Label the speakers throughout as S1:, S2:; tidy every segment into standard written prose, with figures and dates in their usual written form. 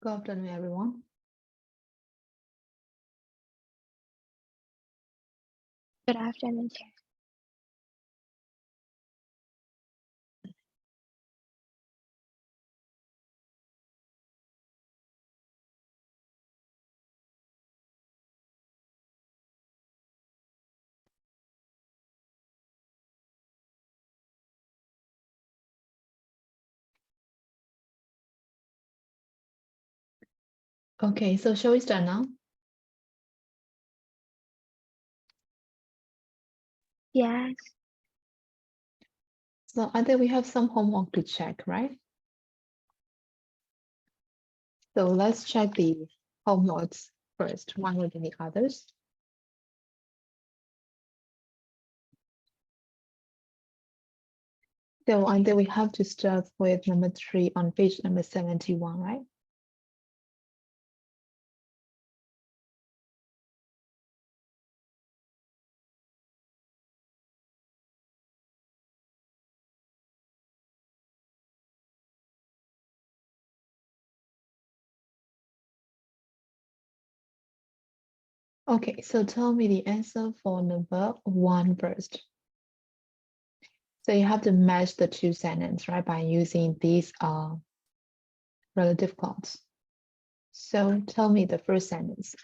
S1: Good afternoon, everyone.
S2: Good afternoon, Chair.
S1: Okay, so shall we start now?
S2: Yes,
S1: So I think we have some homework to check, right? So let's check the homeworks first, one within the others. So I think we have to start with number 3 on page number 71, right? Okay, so tell me the answer for number 1 first. So you have to match the two sentences, right, by using these relative clause. So tell me the first sentence.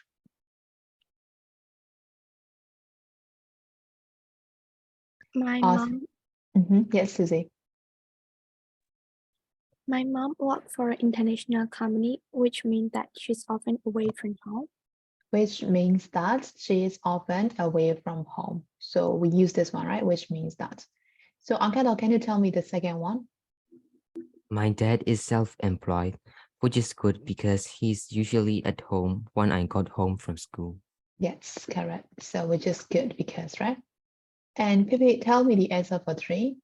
S2: my
S1: Awesome.
S2: mom
S1: Yes, Susie.
S2: my mom works for an international company, which means that she's often away from home.
S1: Which means that she is often away from home. So we use this one, right? Which means that. So Ankelo, can you tell me the second one?
S3: My dad is self-employed, which is good because he's usually at home when I got home from school.
S1: Yes, correct. So which is good because, right? And Pippi, tell me the answer for 3.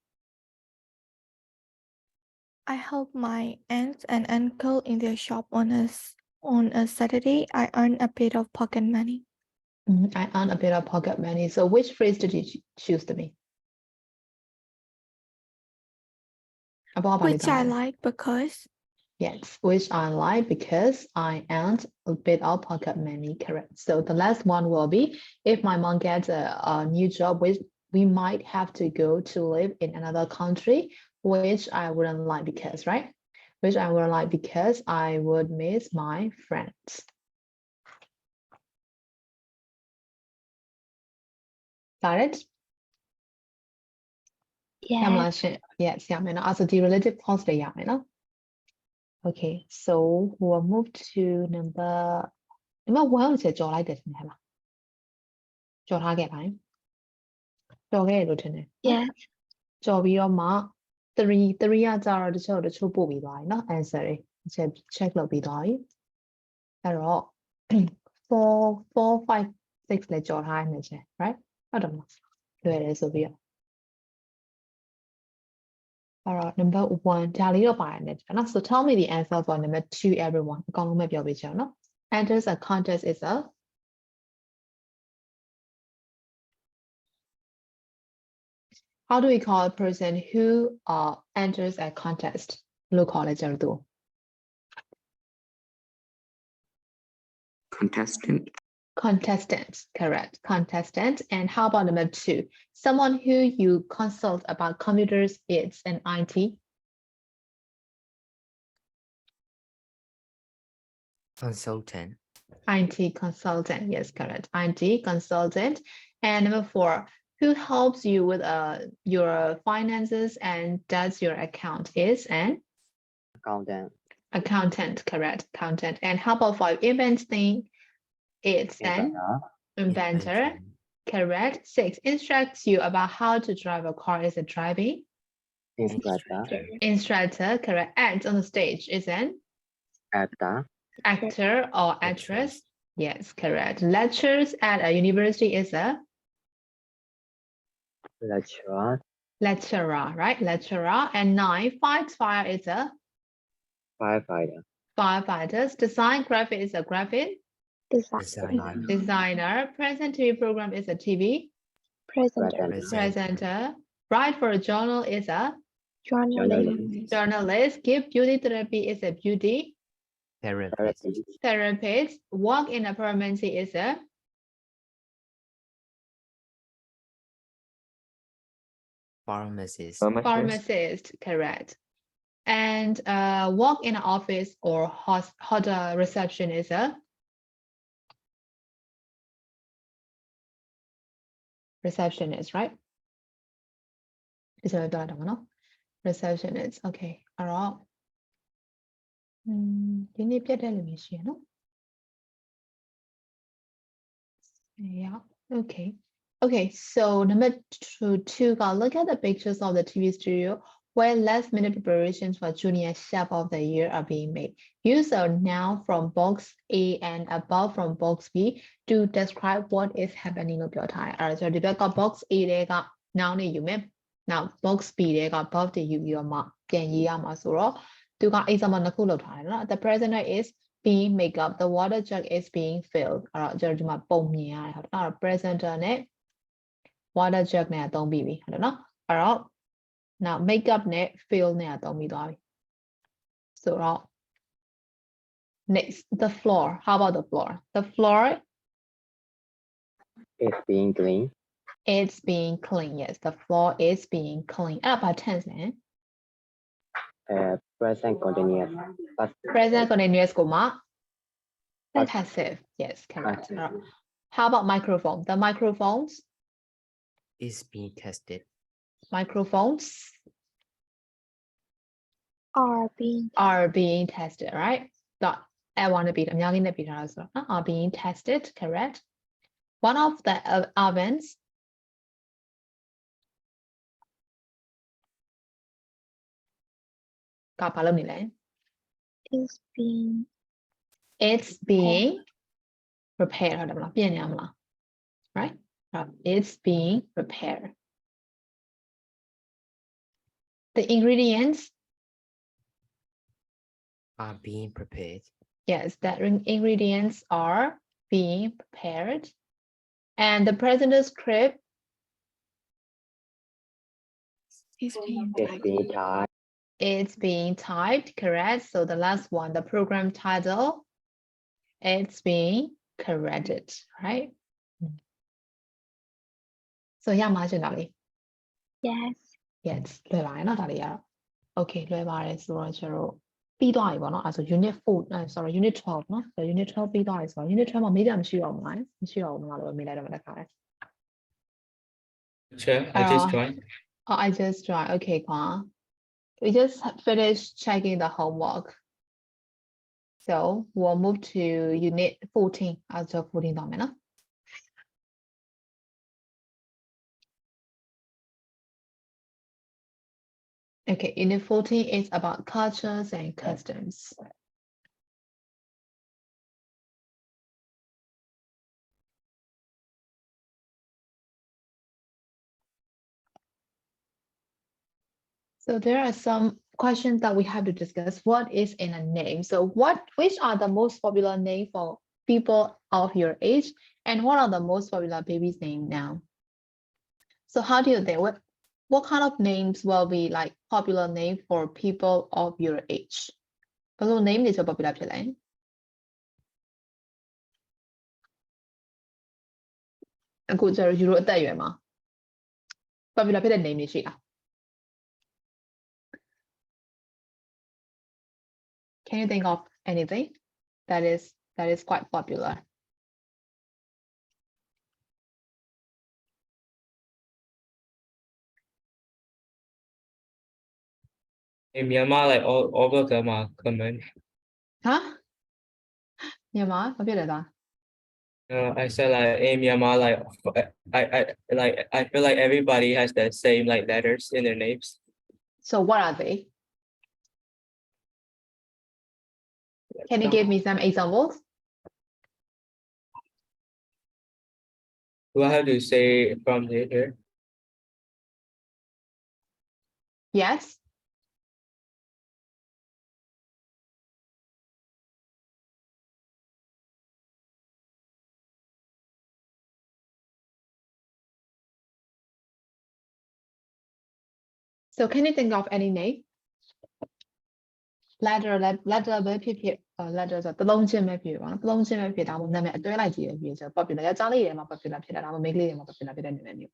S4: I help my aunt and uncle in their shop on a Saturday. I earn a bit of pocket money.
S1: I earn a bit of pocket money. So which phrase did you choose to be?
S4: Which I like because
S1: Yes, which I like because I earn a bit of pocket money, correct. So the last one will be, if my mom gets a new job, which we might have to go to live in another country, which I wouldn't like because, right? Which I wouldn't like because I would miss my friends. Got it?
S2: Yes,
S1: Yes, yeah, also the relative clause they Okay, so we'll move to number 1 ကိုကြော်လိုက်တယ်ထင်တယ်ဟဲ့လားကြော်ထားခဲ့လားကြော်ခဲ့ရလို့ထင်တယ်
S2: yes,
S1: ကြော်ပြီးတော့မှ3ကကြတော့တချို့ပို့ပြီးသွားပြီเนาะ answer တွေတစ်ချက် check လုပ်ပြီးသွားပြီအဲ့တော့ 4 5 6လည်းကြော်ထားနေချက် right ဟုတ်တယ်မလားလွယ်တယ်ဆိုပြီးတော့အဲ့တော့ number 1ဒါလေးတော့ပါတယ်နဲ့เนาะ so tell me the answer for number 2 everyone အကောင်လုံးပဲပြောပေးချင်အောင်เนาะ enters a contest is a how do we call a person who enters a contest လို့ခေါ်လဲကျွန်တော်တို့ Contestant, correct. Contestant. And how about number 2? Someone who you consult about computers, it's an IT.
S3: Consultant.
S1: IT consultant, yes, correct. IT consultant. And number 4, who helps you with your finances and does your account is an accountant, correct. Accountant. And how about 5, inventing? It's an inventor, correct. 6, instructs you about how to drive a car is a driving instructor, correct. Act on the stage is an actor or actress, yes, correct. Lectures at a university is a lecturer, right? Lecturer. And 9, fights fire is a firefighters. Design graphic is a graphic designer. Present TV program is a TV presenter. Write for a journal is a journalist. Give beauty therapy is a beauty
S3: Therapist.
S1: Therapist. Work in a pharmacy is a
S3: Pharmacist.
S1: pharmacist, correct. And work in an office or hotel reception is a receptionist, right? Is it no? Receptionist. Okay. All right. You need to no? Yeah. Okay. Okay. So number two, look at the pictures of the TV studio where last minute preparations for junior chef of the year are being made. Use a noun from box A and above from box B to describe what is happening လို့ပြောထားတယ်။အဲ့ဒါဆိုဒီဘက်က box A တွေက noun တွေယူမယ်။ Now box B တွေက above တွေယူပြီးတော့မှပြန်ရေးရမှာဆိုတော့သူက example နှစ်ခုလုပ်ထားတယ်နော်။ The presenter is being make up, the water jug is being filled. အဲ့တော့ကျွန်တော်ဒီမှာပုံမြင်ရတယ်ဟုတ်တယ်။ presenter နဲ့ water jug နဲ့သုံးပြီးပြီဟုတ်တယ်နော်။အဲ့တော့ now make up နဲ့ fill နဲ့သုံးပြီးသွားပြီ။ဆိုတော့ next the floor. How about the floor? The floor
S5: is being clean.
S1: It's being clean. Yes, the floor is being clean. အဲ့ဒါဘာ tense လဲ
S5: Present continuous.
S1: present continuous ကိုမှ passive. Yes, correct. How about microphone? The microphones
S3: Is being tested.
S1: microphones
S2: are being
S1: are being tested, right? Dot I want to be အများကြီးနဲ့ပြီးထားတာဆိုတော့ are being tested, correct? One of the ovensကဘာလုပ်နေလဲ
S2: is being
S1: It's being prepared ဟုတ်တယ်မလားပြင်နေရမလား right? It's being prepared. The ingredients,
S3: Are being prepared.
S1: yes, the ingredients are being prepared. And the presenter's script
S4: Is being
S5: Is
S4: typed.
S5: being typed.
S1: it's being typed, correct? So the last one, the program title, it's being corrected, right? So yeah, marginally.
S2: yes
S1: Yes, လွယ်ပါတယ်နော်ဒါလေးကတော့ Okay လွယ်ပါတယ်ဆိုတော့ကျွန်တော်ပြီးသွားပြီပေါ့နော်အဲဆို unit 4 sorry unit 12နော် unit 12ပြီးသွားပြီဆိုတော့ unit 12မှာမေးတာမရှိတော့ဘူးလားမရှိတော့ဘူးမလားလို့မေးလိုက်တော့မတခါလဲ
S6: Sure, I just joined.
S1: Oh, I just joined. Okay, Kwan. We just finished checking the homework. So we'll move to unit 14. I'll do 14 down, no? Okay, unit 14 is about cultures and customs. So there are some questions that we have to discuss. What is in a name? So which are the most popular name for people of your age? And what are the most popular baby's name now? So how do you think, what kind of names will be like popular name for people of your age? ဘယ်လို name တွေဆို popular ဖြစ်လဲ အခုကျတော့ယူရိုအသက်အရွယ်မှာ popular ဖြစ်တဲ့ name တွေရှိလား Can you think of anything that is quite popular?
S6: In Myanmar, like all of them are common.
S1: Huh? မြန်မာဘာဖြစ်လဲသား
S6: I said like in Myanmar, like I feel like everybody has the same like letters in their names.
S1: So what are they? Can you give me some examples?
S6: Do I have to say from here?
S1: Yes. So can you think of any name? letter ပဲဖြစ်ဖြစ် letter ဆိုတစ်လုံးချင်းပဲဖြစ်ပါနော်တစ်လုံးချင်းပဲဖြစ်တာမို့နာမည်အတွဲလိုက်ကြည့်ပဲဖြစ်ဆို popular ယောက်ျားလေးတွေမှာ popular ဖြစ်တာဒါမှမဟုတ်မိန်းကလေးတွေမှာ popular ဖြစ်တဲ့နာမည်မျိုး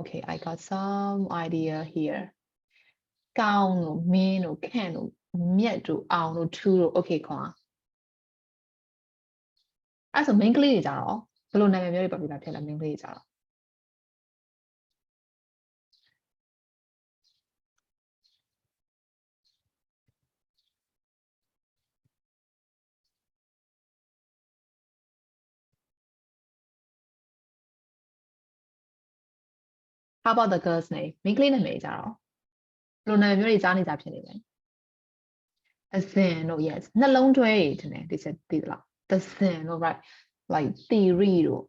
S1: okay I got some idea here ကောင်းတို့မင်းတို့ခန့်တို့မြက်တို့အောင်တို့ထူးတို့ okay ခေါ်အဲ့ဆိုမိန်းကလေးတွေကြတော့ဘယ်လိုနာမည်မျိုးတွေ popular ဖြစ်လဲမိန်းကလေးတွေကြတော့ How about the girl's name မိန်းကလေးနာမည်ကြတော့ဘယ်လိုနာမည်မျိုးတွေကြားနေကြဖြစ်နေလဲအစင်တို့ yes နှလုံးတွဲတွေထင်တယ်ဒီချက်သိလားသစင်တို့ right like theory တို့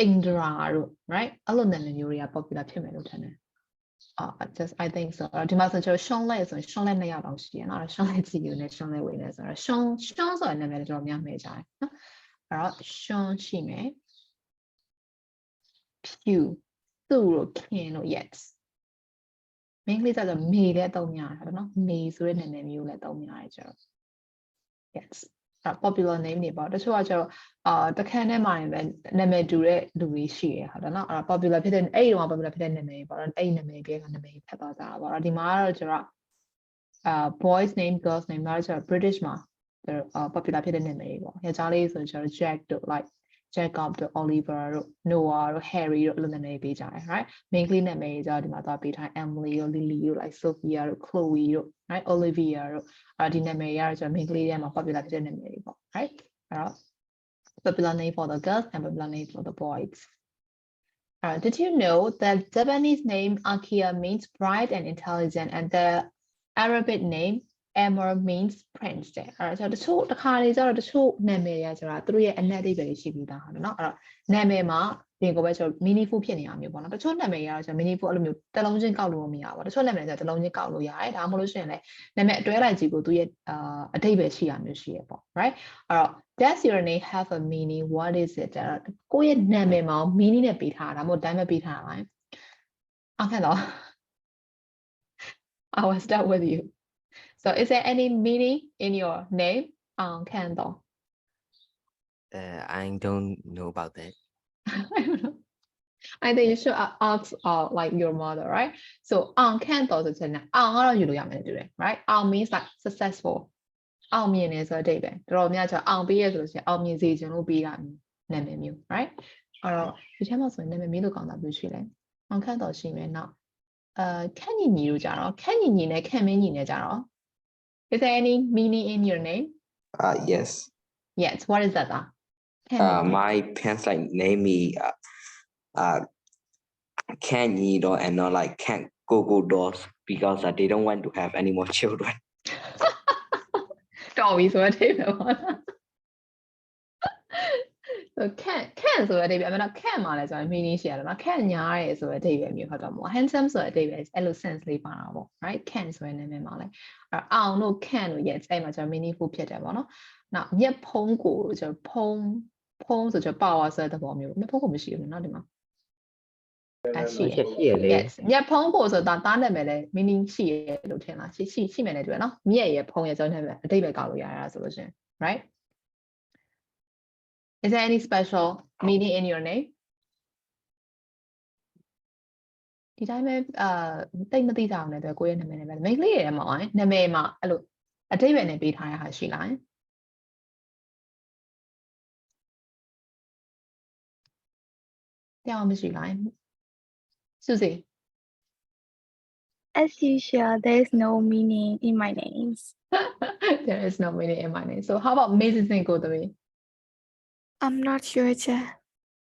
S1: Indra တို့ right အဲ့လိုနာမည်မျိုးတွေက popular ဖြစ်မယ်လို့ထင်တယ်just I think so ဒီမှာဆိုကျွန်တော်ရှုံးလဲဆိုရင်ရှုံးလဲ2ယောက်တောင်ရှိရနော်ရှုံးလဲကြည့်ယူနေရှုံးလဲဝင်နေဆိုတော့ရှုံးဆိုတဲ့နာမည်တော်များမယ်ကြတယ်နော်အဲ့တော့ရှုံးရှိမယ်ဖြူသူ့တို့ခင်တို့ yes မိန်းကလေးကြတော့မေလည်းတုံးများတယ်နော်မေဆိုတဲ့နာမည်မျိုးလည်းတုံးများတယ်ကျတော့ yes popular name တွေပေါ့တချို့ကကျတော့တခန်းထဲမှာပဲနာမည်တူတဲ့လူတွေရှိရဟုတ်တယ်နော်အဲ့ popular ဖြစ်တဲ့အဲ့ဒီတော့ popular ဖြစ်တဲ့နာမည်ပေါ့အဲ့နာမည်တွေကနာမည်ဖတ်သွားကြတာပေါ့ဒီမှာကတော့ကျတော့boys name girls name တော့ကျတော့ British မှာpopular ဖြစ်တဲ့နာမည်ပေါ့ယောက်ျားလေးဆိုကျတော့ Jack တို့ like Jacob တို့ Oliver တို့ Noah တို့ Harry တို့အဲ့လိုနာမည်ပေးကြတယ် right မိန်းကလေးနာမည်ကျတော့ဒီမှာသွားပေးထား Emily တို့ Lily တို့ like Sophia တို့ Chloe တို့ right Olivia တို့ဒီနာမည်ရတော့ကျတော့မိန်းကလေးတွေမှာ popular ဖြစ်တဲ့နာမည်တွေပေါ့ right အဲ့တော့ popular name for the girls and popular name for the boys did you know that Japanese name Akia means bright and intelligent and the Arabic name Amor means prince တဲ့အဲ့တော့တချို့တစ်ခါလေကျတော့တချို့နာမည်ရကျတော့သူတို့ရဲ့အနက်အဓိပ္ပာယ်ရှိပြီးသားဟုတ်နော်အဲ့တော့နာမည်မှာဒီကိုပဲကျတော့ meaningful ဖြစ်နေတာမျိုးပေါ့နော်တချို့နာမည်ရတော့ကျတော့ meaningful အဲ့လိုမျိုးတစ်လုံးချင်းကောက်လို့မရဘူးတချို့နာမည်ကျတော့တစ်လုံးချင်းကောက်လို့ရတယ်ဒါမှမဟုတ်လို့ရှိရင်လည်းနာမည်အတွဲလိုက်ကြည့်ဖို့သူရဲ့အဓိပ္ပာယ်ရှိရမျိုးရှိရပေါ့ right အဲ့တော့ does your name have a meaning what is it ကိုယ့်ရဲ့နာမည်မှာ meaning နဲ့ပေးထားတာဒါမှမဟုတ်တိုင်းမဲ့ပေးထားတာလားokayတော့ I will start with you so is there any meaning in your name Candle
S3: I don't know about that
S1: I don't know I think you should ask like your mother right so Candle ဆိုတဲ့နာကတော့ယူလို့ရမယ်တူတယ် right means like successful အောင်မြင်နေဆိုတဲ့အိဗယ်တော်တော်များကျအောင်ပေးရဆိုလို့ရှိရင်အောင်မြင်စေခြင်းလို့ပေးတာနာမည်မျိုး right အဲ့တော့ဒီထဲမှာဆိုရင်နာမည်မျိုးလို့ကောင်းတာမျိုးရှိလဲCandle ရှိမယ်နောက်ခန့်ညီညီလို့ကြတော့ခန့်ညီညီနဲ့ခန့်မင်းညီနဲ့ကြတော့Is there any meaning in your name?
S7: Yes.
S1: Yes. What is that?
S7: My parents like name me can't eat or and not like can't go doors because they don't want to have any more children.
S1: Always what they want. So can't ဆိုတဲ့အဓိပ္ပာယ်အမှန်တော့ can't မှာလည်းကျွန်တော် meaning ရှိရတယ်နော် can't ညားရဲဆိုတဲ့အဓိပ္ပာယ်မျိုးဟုတ်တော့မဟုတ် handsome ဆိုတဲ့အဓိပ္ပာယ်အဲ့လို sense လေးပါတာပေါ့ right can't ဆိုတဲ့နာမည်မှာလည်းအောင်တို့ can't တို့ yes အဲ့မှာကျွန်တော် meaningful ဖြစ်တယ်ပေါ့နော်နောက်မျက်ဖုံးကိုကျွန်တော်ဖုံးဆိုကျွန်တော် power ဆိုတဲ့သဘောမျိုးမျက်ဖုံးကိုမရှိဘူးနော်ဒီမှာရှိရလေ yes မျက်ဖုံးကိုဆိုတာသားနာမည်လည်း meaning ရှိရလို့ထင်လားရှိမယ်နဲ့တူရနော်မျက်ရဖုံးရကျွန်တော်နာမည်အဓိပ္ပာယ်ကောက်လို့ရတာဆိုလို့ရှင် right Is there any special meaning in your name? ဒီတိုင်းပဲတိတ်မသိကြအောင်လည်းပဲကိုယ့်ရဲ့နာမည်နဲ့ပဲမိန်းကလေးတွေမှာနာမည်မှာအဲ့လိုအဓိပ္ပာယ်နဲ့ပေးထားရတာရှိလားတရားမရှိလား Susie
S2: As usual, there is no meaning in my names.
S1: There is no meaning in my name. So how about Mrs. Nkotomi?
S4: I'm not sure ချာ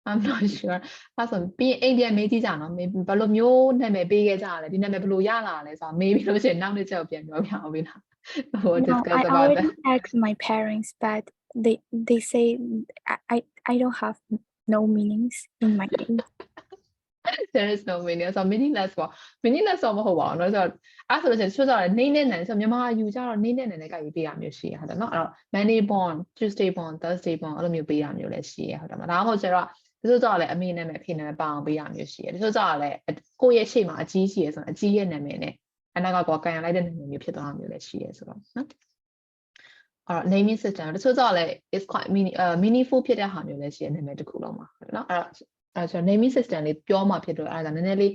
S1: I'm not sure အဲ့ဆိုပြီးအိမ်ပြန်မေးကြည့်ကြနော်ဘယ်လိုမျိုးနာမည်ပေးခဲ့ကြရလဲဒီနာမည်ဘယ်လိုရလာလဲဆိုတော့မေးပြီးလို့ရှိရင်နောက်နေ့ကျတော့ပြန်ပြောပြအောင်ပြီလား We'll discuss
S2: I
S1: about
S2: already
S1: that
S2: asked my parents, but they say I don't have no meanings in my name.
S1: There is no meaning ဆို meaningless ပေါ့ meaningless တော့မဟုတ်ပါဘူးเนาะဆိုတော့အဲ့ဆိုလို့ရှိရင်တချို့ကျတော့နေနဲ့နဲ့ဆိုမြန်မာယူကြတော့နေနဲ့နဲ့ကရေးပေးရမျိုးရှိရဟုတ်တယ်เนาะအဲ့တော့ Monday born Tuesday born Thursday born အဲ့လိုမျိုးပေးရမျိုးလည်းရှိရဟုတ်တယ်မလားဒါမှမဟုတ်ကျတော့တချို့ကျတော့လည်းအမေနာမည်အဖေနာမည်ပါအောင်ပေးရမျိုးရှိရတချို့ကျတော့လည်းကိုယ့်ရဲ့ရှေ့မှာအကြီးရှိရဆိုတော့အကြီးရဲ့နာမည်နဲ့အနောက်ကကောကန်ရလိုက်တဲ့နာမည်မျိုးဖြစ်သွားမျိုးလည်းရှိရဆိုတော့เนาะ or naming system တချို့တော့လေ is quite meaningful ဖြစ်တဲ့ဟာမျိုးလည်းရှိတဲ့နာမည်တစ်ခုလုံးမှာเนาะအဲ့ဆို naming system လေးပြောမှဖြစ်တော့အဲ့ဒါနည်းနည်းလေး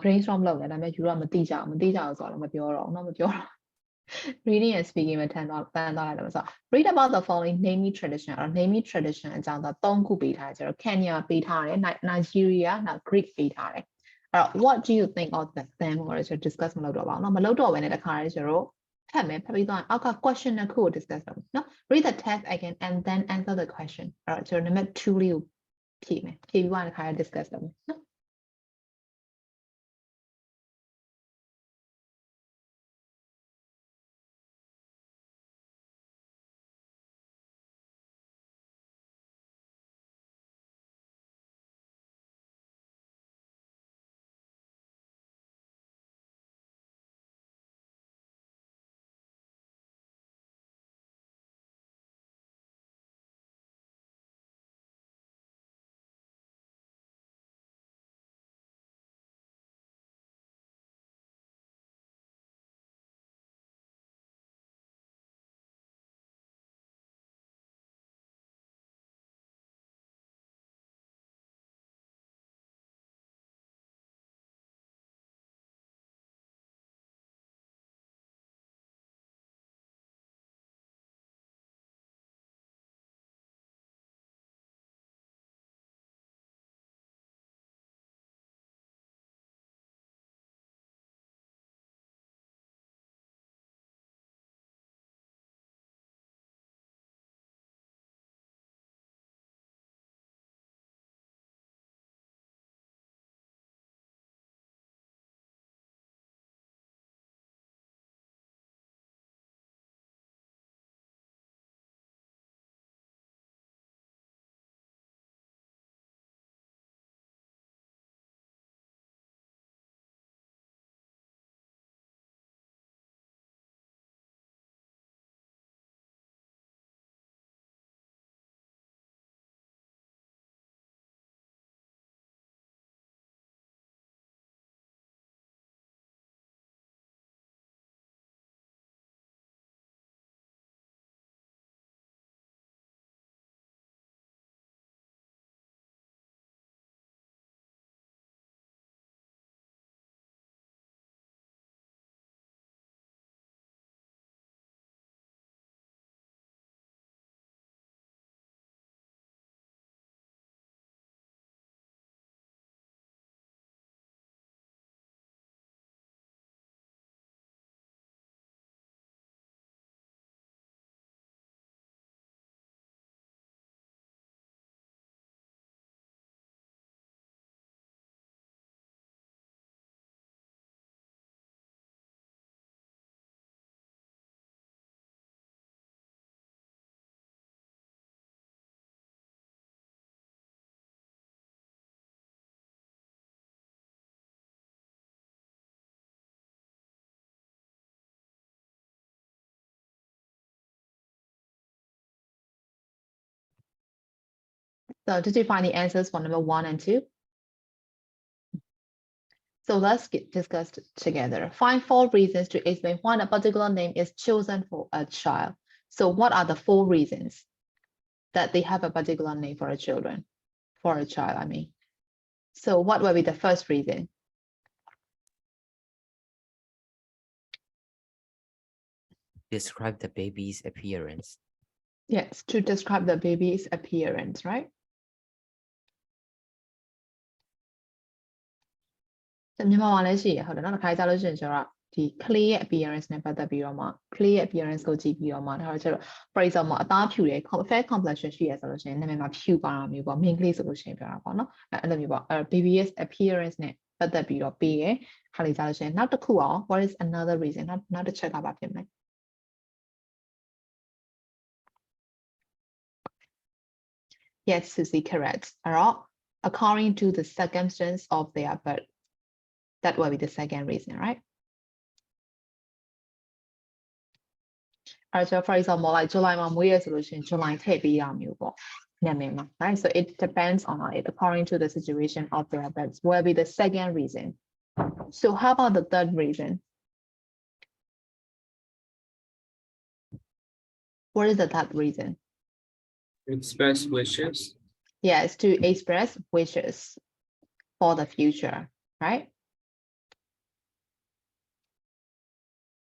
S1: brainstorm လုပ်တယ်ဒါပေမဲ့ယူတော့မသိကြဘူးဆိုတော့မပြောတော့ဘူးเนาะမပြောတော့ reading and speaking မှာထမ်းသွားလိုက်တယ်ဆိုတော့ read about the following naming tradition အဲ့ naming tradition အကြောင်းတော့3ခုပေးထားတယ်ကျတော့ Kenya ပေးထားတယ် Nigeria နောက် Greek ပေးထားတယ်အဲ့တော့ what do you think of them ကိုလည်း discuss မလုပ်တော့ပါဘူးเนาะမလုပ်တော့ဘဲနဲ့တခါတည်းကျတော့ဖတ်မယ်ဖတ်ပြီးတော့အောက်က question တစ်ခုကို discuss လုပ်မယ်เนาะ read the text again and then answer the question အဲ့တော့ကျတော့ number 2လေးကိုဖြည့်မယ်ဖြည့်ပြီးတော့တခါတည်း discuss လုပ်မယ်เนาะSo did you find the answers for number 1 and 2? So let's discuss together. Find 4 reasons to explain why a particular name is chosen for a child. So what are the 4 reasons that they have a particular name for a child, I mean. So what will be the first reason?
S3: Describe the baby's appearance.
S1: Yes, to describe the baby's appearance, right? So မြန်မာမှာလည်းရှိရဟုတ်တယ်နော်တစ်ခါကြလို့ရှိရင်ကျတော့ဒီ clay ရဲ့ appearance နဲ့ပတ်သက်ပြီးတော့မှ clay ရဲ့ appearance ကိုကြည့်ပြီးတော့မှဒါတော့ကျတော့ for example အသားဖြူတယ် fair complexion ရှိရဆိုလို့ရှိရင်နာမည်မှာဖြူပါတာမျိုးပေါ့ main clay ဆိုလို့ရှိရင်ပြောတာပေါ့နော်အဲ့လိုမျိုးပေါ့ babyရဲ့ appearance နဲ့ပတ်သက်ပြီးတော့ပေးရခါလေးကြလို့ရှိရင်နောက်တစ်ခုအောင် what is another reason နောက်တစ်ချက်ကဘာဖြစ်မလဲ Yes, Susie, correct. Alright, according to the circumstance of their birth. That will be the second reason, right? Alright, so for example, like July မှာမွေးရဆိုလို့ရှိရင် July ထည့်ပေးရမျိုးပေါ့နာမည်မှာ right? So it depends on it according to the situation of their birth will be the second reason. So how about the third reason? What is that reason?
S6: Express wishes.
S1: Yes, to express wishes for the future, right?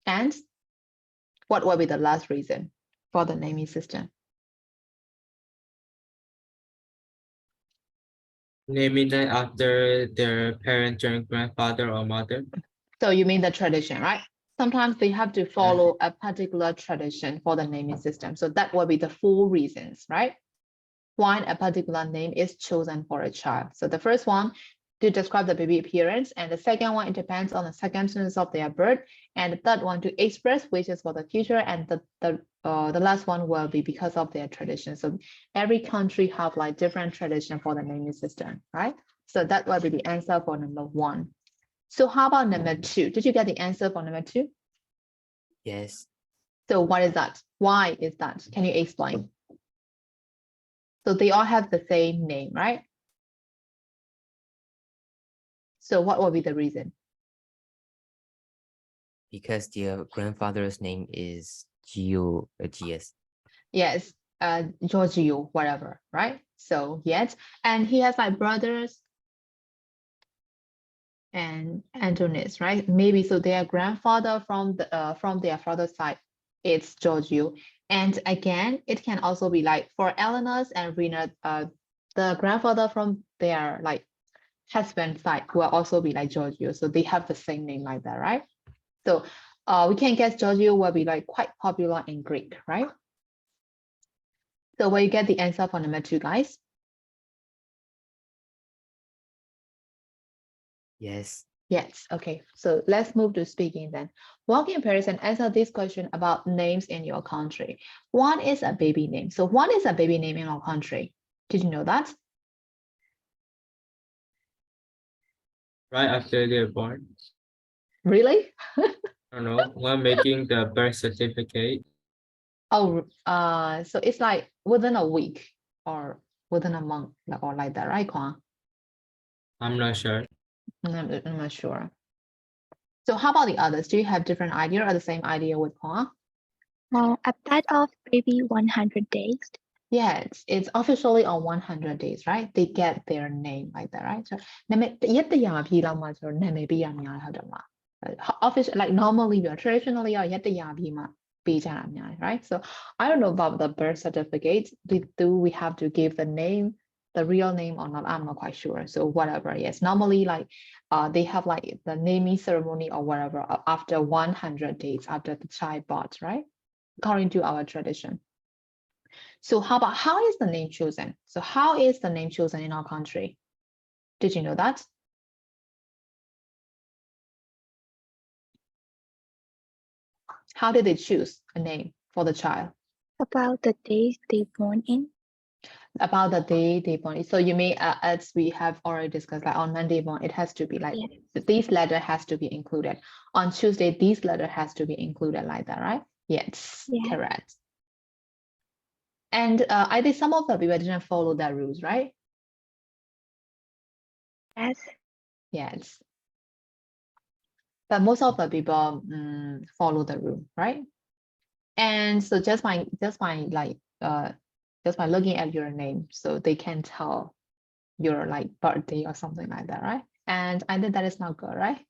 S1: And what will be the last reason for the naming system?
S6: Naming them after their parent or grandfather or mother.
S1: So you mean the tradition, right? Sometimes they have to follow a particular tradition for the naming system. So that will be the 4 reasons, right? Why a particular name is chosen for a child. So the first one, to describe the baby appearance, and the second one, it depends on the circumstances of their birth, and the third one, to express wishes for the future, and the last one will be because of their tradition. So every country have like different tradition for the naming system, right? So that will be the answer for number 1. So how about number 2? Did you get the answer for number 2?
S3: Yes,
S1: So what is that? Why is that? Can you explain? So they all have the same name, right? So what will be the reason?
S3: because their grandfather's name is GS.
S1: Yes, Giorgio, whatever, right? So yes, and he has like brothers and Antonius, right? Maybe so their grandfather from their father's side, it's Giorgio. And again, it can also be like for Eleanor's and Rena, the grandfather from their like husband side will also be like Giorgio. So they have the same name like that, right? So we can guess Giorgio will be like quite popular in Greek, right? So will you get the answer for number 2, guys?
S3: Yes,
S1: Yes, okay. So let's move to speaking then. Walk in Paris and answer this question about names in your country. What is a baby name? So what is a baby name in our country? Did you know that?
S6: Right after they're born.
S1: Really?
S6: I don't know. When making the birth certificate.
S1: Oh, so it's like within a week or within a month or like that, right, Kwang?
S6: I'm not sure.
S1: I'm not sure. So how about the others? Do you have different idea or the same idea with Kwang?
S2: A pet of maybe 100 days.
S1: Yes, it's officially on 100 days, right? They get their name like that, right? So နာမည်တစ်ရက်တစ်ရာပြည့်လောက်မှဆိုတော့နာမည်ပေးရများတယ်ဟုတ်တယ်မလား official like normally traditionally ရက်တစ်ရာပြည့်မှပေးကြတာများတယ် right? So I don't know about the birth certificate. Do we have to give the name, the real name or not? I'm not quite sure. So whatever, yes. Normally like they have like the naming ceremony or whatever after 100 days after the child birth, right? According to our tradition. So how about how is the name chosen? So how is the name chosen in our country? Did you know that? How did they choose a name for the child?
S2: About the days they born in.
S1: About the day they born. So you mean as we have already discussed, like on Monday born, it has to be like this letter has to be included. On Tuesday, this letter has to be included like that, right? Yes,
S2: Yeah.
S1: correct. And I think some of the people didn't follow that rules, right?
S2: Yes.
S1: Yes. But most of the people follow the rule, right? And so just by looking at your name, so they can tell your like birthday or something like that, right? And I think that is not good, right?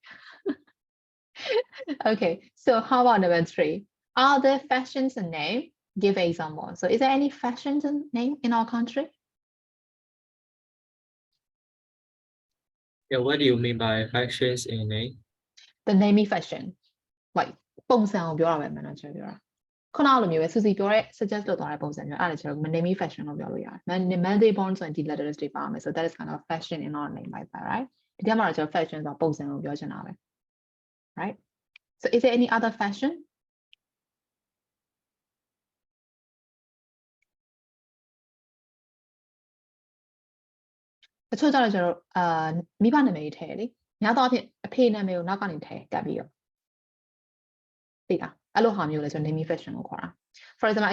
S1: Okay, so how about number 3? Are there fashions and name? Give an example. So is there any fashions and name in our country?
S6: Yeah, what do you mean by fashions in name?
S1: The naming fashion, like ပုံစံကိုပြောတာပဲမှန်တော့ကျွန်တော်ပြောတာခုနလိုမျိုးပဲ Susie ပြောတဲ့ suggest လုပ်သွားတဲ့ပုံစံမျိုးအဲ့ဒါကျွန်တော် naming fashion လို့ပြောလို့ရတယ် Monday born ဆိုရင်ဒီ letters တွေပါမယ် so that is kind of fashion in our name like that, right? ဒီထဲမှာတော့ကျွန်တော် fashion ဆိုပုံစံကိုပြောချင်တာပဲ right? So is there any other fashion? ။တချို့ကျတော့ကျွန်တော်မိဘနာမည်ထည့်လေ။များသောအားဖြင့်အဖေနာမည်ကိုနောက်ကနေထည့်ကပ်ပြီးတော့သိလား။အဲ့လိုဟာမျိုးလဲကျွန်တော် naming fashion ကိုခေါ်တာ။ For example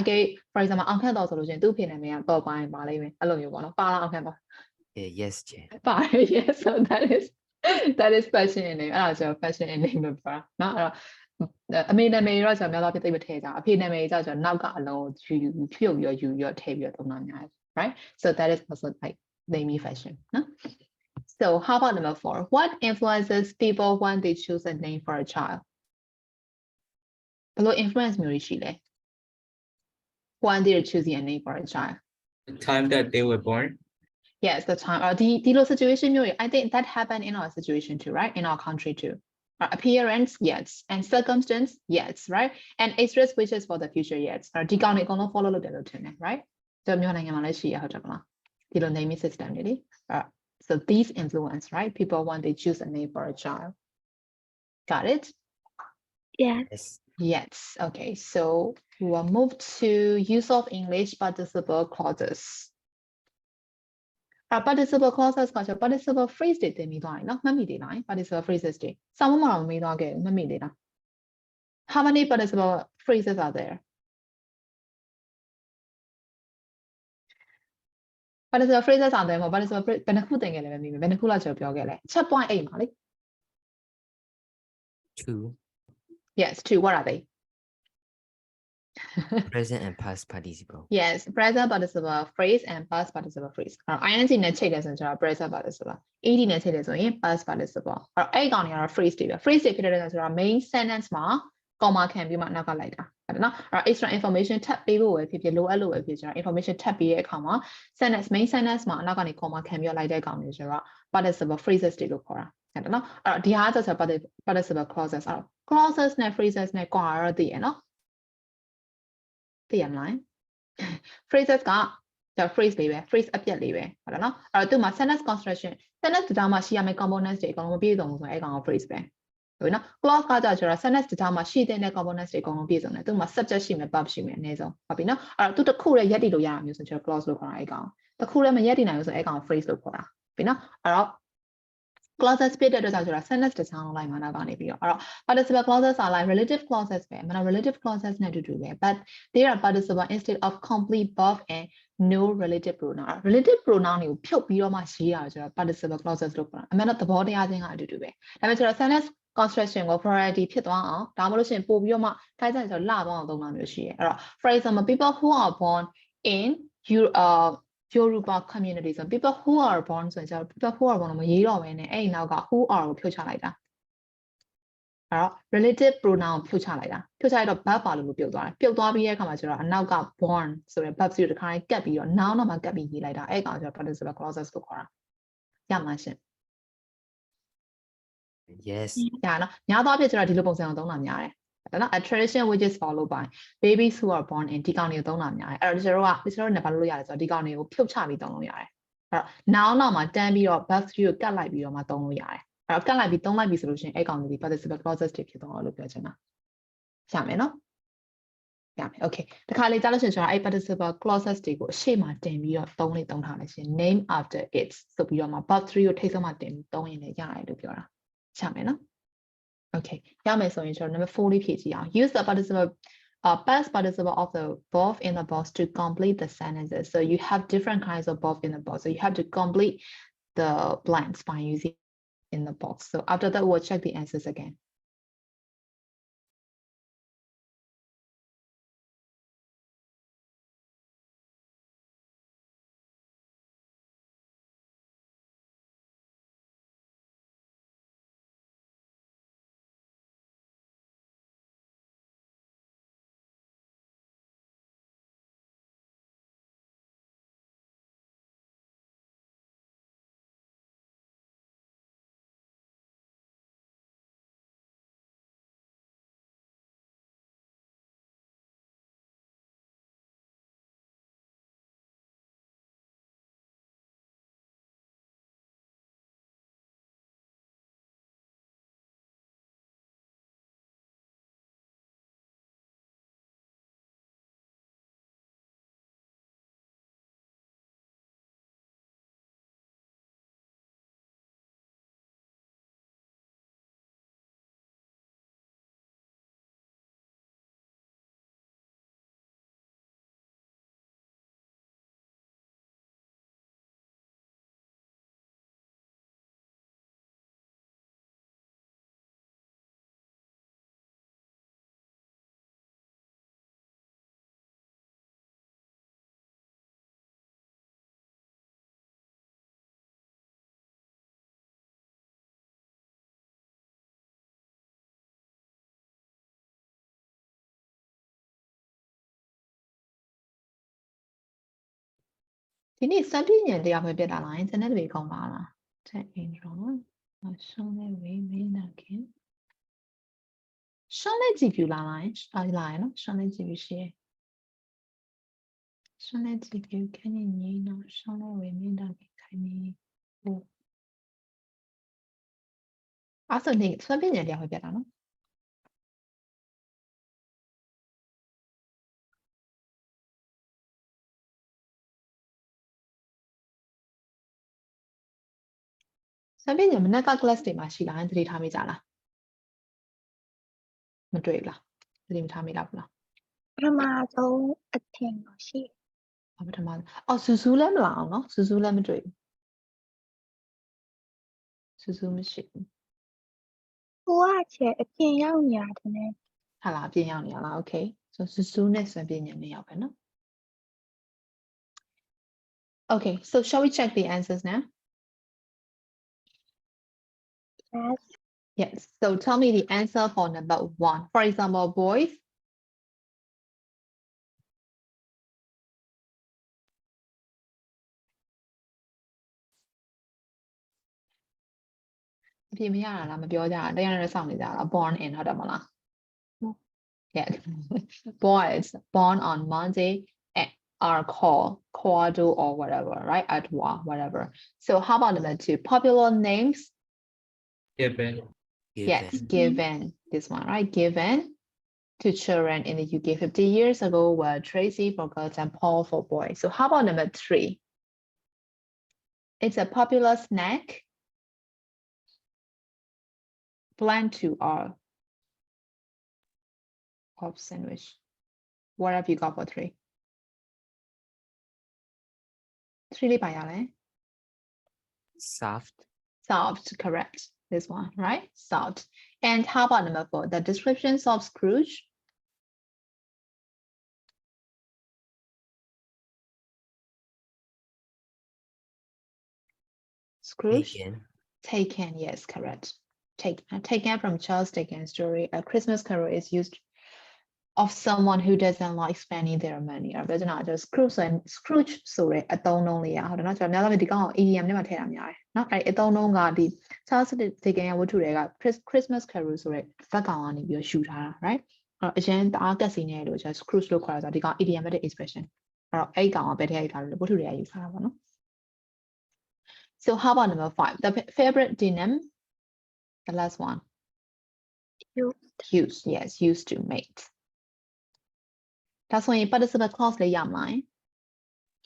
S1: အောင်ခန့်တော်ဆိုလို့ရှိရင်သူ့အဖေနာမည်ကတော့ပိုင်းပါလိမ့်မယ်။အဲ့လိုမျိုးပေါ့နော်။ပါလားအောင်ခန့်တော်
S3: yes, J.
S1: ။ပါတယ် yes, so that is fashion in name အဲ့ဒါကျွန်တော် fashion in name လို့ပြောတာ။နော်အဲ့တော့ အမေနာမည်တော့ကျွန်တော်များတော့ပြသိမထည့်ကြအဖေနာမည်ကြောင့်ကျွန်တော်နောက်ကအလုံးကိုဖြုတ်ပြီးယူထည့်ပြီးတော့သုံးတာများတယ် right so that is also like naming fashion နော် so how about number 4 what influences people when they choose a name for a child ဘယ်လို influence မျိုးတွေရှိလဲ when they're choosing a name for a child
S6: The time that they were born.
S1: yes the time the situationမျိုးတွေ I think that happened in our situation too right in our country too appearance yes and circumstance yes right and age wishes for the future yes ဒီကောင်တွေအကုန်လုံး follow လုပ်တယ်လို့ထင်တယ် right ကျွန်တော်မြန်မာနိုင်ငံမှာလည်းရှိရဟုတ်တယ်မလားဒီလို naming system တွေလေ so these influence right people when they choose a name for a child got it
S2: Yeah.
S3: Yes.
S1: yes okay so we will move to use of English participle clauses participle clauses က participle phrase တွေတင်ပြီးသွားရင်နော်မှတ်မိသေးလား participle phrases တွေစာမမှာတော့မေးသွားခဲ့မှတ်မိသေးလား how many participle phrases are there participle phrases are there မ participle phrase ဘယ်နှခုတင်ခဲ့လဲမမေးဘယ်နှခုလောက်ကျွန်တော်ပြောခဲ့လဲ chat point 8မှာလေ
S3: Two.
S1: yes two what are they
S3: Present and past participle.
S1: yes present participle phrase and past participle phrase အဲ့တော့ ing နဲ့ချိန်တယ်ဆိုရင်ကျွန်တော် present participle ed နဲ့ချိန်တယ်ဆိုရင် past participle အဲ့ကောင်တွေကတော့ phrase တွေပဲ phrase တွေဖြစ်တဲ့ဆိုတော့ main sentence မှာ comma ခံပြီးမှနောက်ကလိုက်တာဟုတ်တယ်နော်အဲ့တော့ extra information ထပ်ပေးဖို့ပဲဖြစ်ဖြစ်လိုအပ်လို့ပဲဖြစ်ကျွန်တော် information ထပ်ပေးတဲ့အခါမှာ sentence main sentence မှာနောက်ကနေ comma ခံပြီးလိုက်တဲ့ကောင်တွေဆိုတော့ participle phrases တွေလို့ခေါ်တာဟုတ်တယ်နော်အဲ့တော့ဒီဟာဆို participle clauses အဲ့တော့ clauses နဲ့ phrases နဲ့ကွာတော့သိရနော်သိရမလား phrases က phrase လေးပဲ phrase အပြတ်လေးပဲဟုတ်တယ်နော်အဲ့တော့သူ့မှာ sentence construction sentence data မှာရှိရမယ့် components တွေအကုန်လုံးမပြည့်စုံဘူးဆိုရင်အဲ့ကောင်က phrase ပဲဟုတ်နော် clause ကကြတော့ sentence data မှာရှိတဲ့ components တွေအကုန်လုံးပြည့်စုံတယ်သူ့မှာ subject ရှိမယ် verb ရှိမယ်အနည်းဆုံးဟုတ်ပြီနော်အဲ့တော့သူတစ်ခုတည်းရက်တည်လို့ရတာမျိုးဆိုကျွန်တော် clause လို့ခေါ်တာအဲ့ကောင်တစ်ခုတည်းမရက်တည်နိုင်ဘူးဆိုရင်အဲ့ကောင် phrase လို့ခေါ်တာပြီနော်အဲ့တော့ clauses ပြတဲ့အတွက်ကြောင့် sentence တစ်ချောင်းလုံးလိုက်မှာနောက်ကနေပြီးတော့အဲ့တော့ participle clauses are like relative clauses ပဲမနော် relative clauses နဲ့တူတူပဲ but they are participle instead of complete verb and no relative pronoun relative pronoun တွေကိုဖြုတ်ပြီးတော့မှရေးရဆိုတော့ participle clauses လို့ခေါ်တာအမှန်တော့သဘောတရားချင်းကအတူတူပဲဒါပေမဲ့ကျွန်တော် sentence construction ကို variety ဖြစ်သွားအောင်ဒါမှမဟုတ်လို့ရှိရင်ပို့ပြီးတော့မှခိုင်းဆိုင်ဆိုလှသွားအောင်သုံးတာမျိုးရှိရဲအဲ့တော့ for example people who are born in Yoruba community ဆို people who are born ဆိုရင်ကျွန်တော် people who are born မရေးတော့ဘဲနဲ့အဲ့ဒီနောက်က who are ကိုဖြုတ်ချလိုက်တာအဲ့တော့ relative pronoun ဖြုတ်ချလိုက်တာဖြုတ်ချလိုက်တော့ verb ပါလို့ပြုတ်သွားတယ်ပြုတ်သွားပြီးတဲ့အခါမှာကျတော့အနောက်က born ဆိုတဲ့ verb စီကိုတစ်ခါကတ်ပြီးတော့ noun တော့မှကတ်ပြီးရေးလိုက်တာအဲ့ကောင်ကျတော့ participle clauses လို့ခေါ်တာရမှာရှင့်
S3: Yes.
S1: ရနော်များသောအားဖြင့်ကျတော့ဒီလိုပုံစံအောင်သုံးတာများတယ်ဟုတ်နော် a tradition which is followed by babies who are born in ဒီကောင်တွေကိုသုံးတာများတယ်အဲ့တော့ကျွန်တော်တို့ကဘာလို့ရလဲဆိုတော့ဒီကောင်တွေကိုဖြုတ်ချပြီးသုံးလို့ရတယ်အဲ့တော့ noun နောက်မှာတန်းပြီးတော့ verb ကိုကတ်လိုက်ပြီးတော့မှသုံးလို့ရတယ်အဲ့တော့ကတ်လိုက်ပြီးသုံးလိုက်ပြီးဆိုလို့ရှိရင်အဲ့ကောင်တွေ participle clauses တွေဖြစ်သွားလို့ပြောချင်တာရမယ်နော်ရမယ် okay တခါလေကြားလို့ရှိရင်ကျွန်တော်အဲ့ participle clauses တွေကိုအရှိမတင်ပြီးတော့သုံးထားလိုက်ရှင် name after it ဆိုပြီးတော့မှ verb 3ကိုထိတ်ဆုံးမှတင်ပြီးသုံးရင်လည်းရတယ်လို့ပြောတာရမယ်နော် okay ရမယ်ဆိုရင်ကျွန်တော် number 4လေးဖြည့်ကြည့်အောင် use the participle past participle of the verb in the box to complete the sentences so you have different kinds of verb in the box so you have to complete the blanks by using in the box so after that we'll check the answers again ဒီနေ့စံပြည့်ညံတရားပဲပြတာလားinternet တွေကောင်းပါလား check in ရောရှောင်းနေဝေးမင်းနာခင်ရှောင်းနေကြည့်ပြလာလားလာရနော်ရှောင်းနေကြည့်ပြရှိရရှောင်းနေကြည့်ပြခင်းနေနေနော်ရှောင်းနေဝေးမင်းနာခင်ခိုင်နေဟုတ်အဲ့ဆိုနေစံပြည့်ညံတရားပဲပြတာနော်စံပြည့်ညံမနက်က class တွေမှာရှိလားသတိထားမိကြလားမတွေ့ဘူးလားသတိမထားမိလားဘူးလား
S2: ပထမဆုံးအထင်တော့ရှိတယ်
S1: ပထမအော်စူးစူးလည်းမလာအောင်နော်စူးစူးလည်းမတွေ့ဘူးစူးစူးမရှိဘူး
S2: ဟိုကချေအပြင်ရောက်နေရတယ်နဲ့
S1: ဟာလားအပြင်ရောက်နေရလား okay ဆိုစူးစူးနဲ့စံပြည့်ညံနေရောက်ပဲနော် okay so shall we check the answers now
S2: yes
S1: yes so tell me the answer for number 1 for example boysအပြင်မရတာလားမပြောကြတာတရားနဲ့စောင့်နေကြတာ born in ဟုတ်တယ်မလား yeah boys born on Monday are called Quado or whatever right Adwa whatever so how about number 2 popular names
S6: Given.
S1: yes given this one right given to children in the UK 50 years ago were Tracy for girls and Paul for boys so how about number 3 it's a popular snack blend to our pop sandwich what have you got for 3 3လေးပါရလဲ
S3: soft
S1: soft correct this one right soft and how about number 4 the descriptions of Scrooge Scrooge taken yes correct taken from Charles Dickens story a Christmas Carol is used of someone who doesn't like spending their money အဲ့ဒါကျွန်တော် Scrooge ဆိုတဲ့အသုံးနှုန်းလေးอ่ะဟုတ်တယ်เนาะကျွန်တော်များသောအားဖြင့်ဒီကောင်ကို idiom နဲ့မှထည့်တာများတယ်เนาะအဲ့အသုံးနှုန်းကဒီ Charles Dickens ရဲ့ဝတ္ထုတွေက Christmas Carol ဆိုတဲ့ဇာတ်ကောင်ကနေပြီးယူထားတာ right အဲ့အရင်တအားကက်စီနေလို့ကျွန်တော် Scrooge လို့ခေါ်တာဆိုဒီကောင် idiomatic expression အဲ့တော့အဲ့ကောင်ကဘယ်ထည့်ရိုက်ထားလို့ဝတ္ထုတွေကယူထားတာပေါ့နော် so how about number 5 the favorite denim the last one used yes used to mate ဒါဆိုရင် participle clause လေးရမလား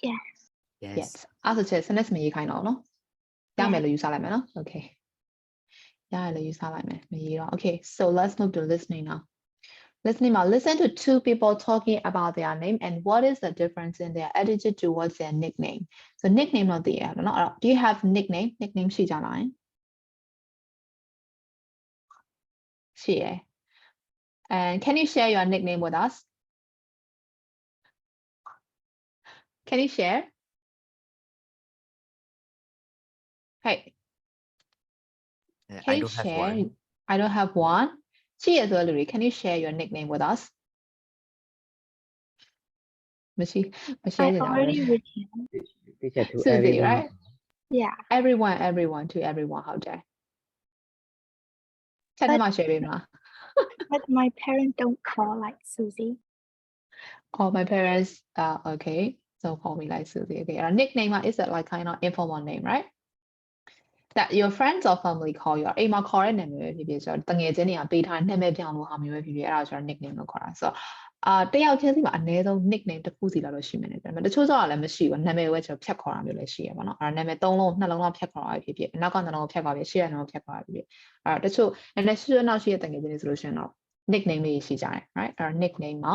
S2: yes
S1: yes အဲ့ဆိုချက် sentence မရေးခိုင်းတော့เนาะရမယ်လို့ယူဆလိုက်မယ်เนาะ okay ရတယ်လို့ယူဆလိုက်မယ်မရေးတော့ okay so let's move to listening now listening now listen to two people talking about their name and what is the difference in their attitude towards their nickname so nickname တော့သိရတယ်เนาะအဲ့တော့ do you have nickname ရှိကြလားရှိရယ် and can you share your nickname with us can you share hey
S3: I
S1: can you
S3: don't have
S1: share
S3: one
S1: I don't have one ရှိရဆိုလို့ can you share your nickname with us မရှိမ
S2: I
S1: share ကြတာ
S2: already written
S5: Teacher to
S1: Susie
S5: everyone.
S1: right
S2: yeah
S1: everyone to everyone ဟုတ်တယ်ချက်ထဲမှာ share ပေးမလား
S2: but my parents don't call like Susie
S1: Oh, my parents, okay, so call me like Susie. Okay, our nickname is that like kind of informal name, right? That your friends or family call you. အိမ်မှာ call တဲ့နာမည်ပဲဖြစ်ဖြစ်ဆိုတော့တငယ်ချင်းတွေကပေးထားနာမည်ပြောင်းလို့ဟာမျိုးပဲဖြစ်ဖြစ်အဲ့ဒါဆိုတော့ nickname လို့ခေါ်တာဆိုတော့တယောက်ချင်းစီမှာအနည်းဆုံး nickname တစ်ခုစီလောက်တော့ရှိမယ်နဲ့ဒါပေမဲ့တချို့ကျတော့လည်းမရှိဘူးနာမည်ပဲကျွန်တော်ဖြတ်ခေါ်တာမျိုးလည်းရှိရပါတော့အဲ့ဒါနာမည်3လုံး2လုံးလောက်ဖြတ်ခေါ်တာဖြစ်ဖြစ်နောက်ကနှလုံးဖြတ်ခေါ်ဖြစ်ရှေ့ကနှလုံးဖြတ်ခေါ်တာဖြစ်ဖြစ်အဲ့တချို့နည်းနည်းဆွနောက်ရှိတဲ့တငယ်ချင်းတွေဆိုလို့ရှိရင်တော့nickname လေးရှိကြတယ် right အဲ့ nickname မှာ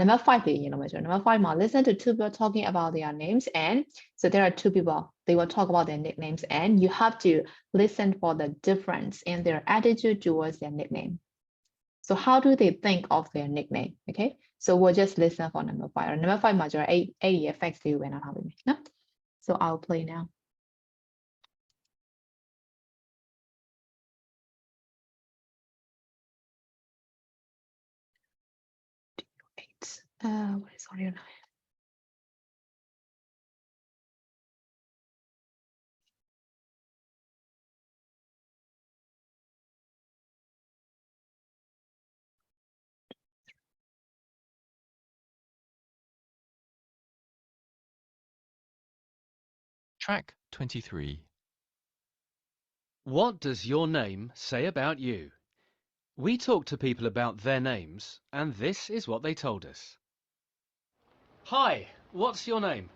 S1: number 5လေးရင်လို့မယ်ဆိုတော့ number 5မှာ listen to two people talking about their names and so there are two people they will talk about their nicknames and you have to listen for the difference in their attitude towards their nickname so how do they think of their nickname okay so we'll just listen for number 5 or number 5မှာကျတော့အဲ့ဒီ effects လေးကိုပဲနားထောင်ပေးမယ်နော် so I'll play now what is audio now
S8: Track 23.
S9: What does your name say about you? We talked to people about their names, and this is what they told us. Hi, what's your name?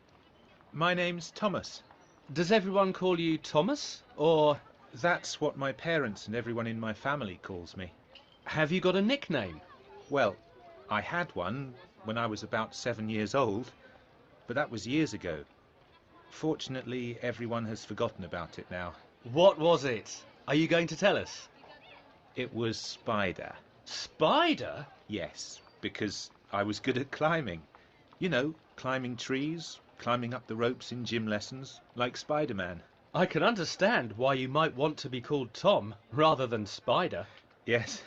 S10: My name's Thomas.
S9: Does everyone call you Thomas, or
S10: That's what my parents and everyone in my family calls me.
S9: have you got a nickname?
S10: Well, I had one when I was about 7 years old, but that was years ago. Fortunately, everyone has forgotten about it now.
S9: What was it? Are you going to tell us?
S10: It was Spider.
S9: Spider?
S10: Yes, because I was good at climbing. You know, climbing trees, climbing up the ropes in gym lessons, like Spider-Man.
S9: I can understand why you might want to be called Tom rather than Spider.
S10: Yes.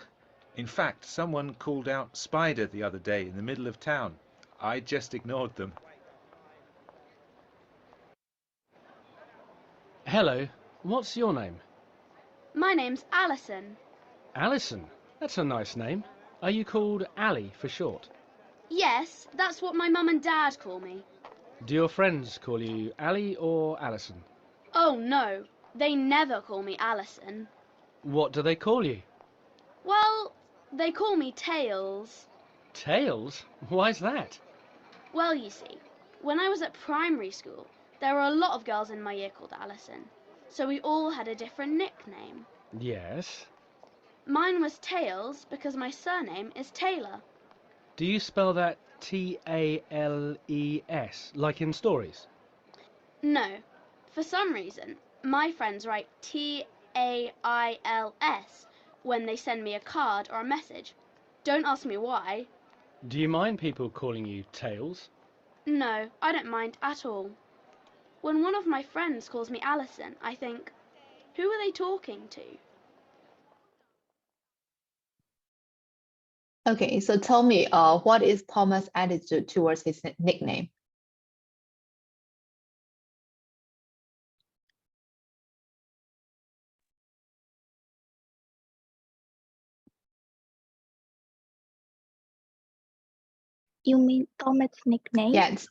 S10: In fact, someone called out Spider the other day in the middle of town. I just ignored them.
S9: Hello, what's your name?
S11: My name's Alison.
S9: Alison. That's a nice name. Are you called Ali for short?
S11: Yes, that's what my mum and dad call me.
S9: Do your friends call you Ali or Alison?
S11: Oh no, they never call me Alison.
S9: What do they call you?
S11: Well, they call me Tails.
S9: Tails? Why's that?
S11: Well, you see, when I was at primary school, there were a lot of girls in my year called Alison, so we all had a different nickname.
S9: Yes.
S11: Mine was Tails because my surname is Taylor.
S9: Do you spell that Tales, like in stories?
S11: No, for some reason, my friends write Tails when they send me a card or a message. Don't ask me why.
S9: Do you mind people calling you Tails?
S11: No, I don't mind at all. When one of my friends calls me Alison, I think, who are they talking to?
S1: Okay, so tell me, what is Thomas' attitude towards his nickname?
S2: You mean Thomas' nickname?
S1: Yes,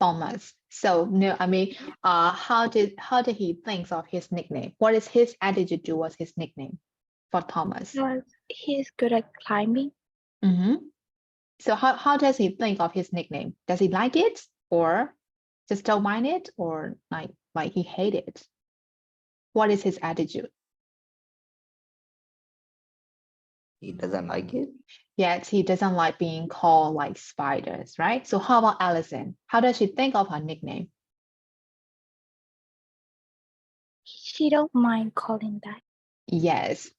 S1: Thomas. So no, I mean, how did he think of his nickname? What is his attitude towards his nickname for Thomas?
S2: Because he's good at climbing.
S1: Mm-hmm. So how does he think of his nickname? Does he like it, or just don't mind it, or like he hate it? What is his attitude?
S7: He doesn't like it.
S1: Yes, he doesn't like being called like spiders, right? So how about Alison? How does she think of her nickname?
S2: She don't mind calling that.
S1: Yes,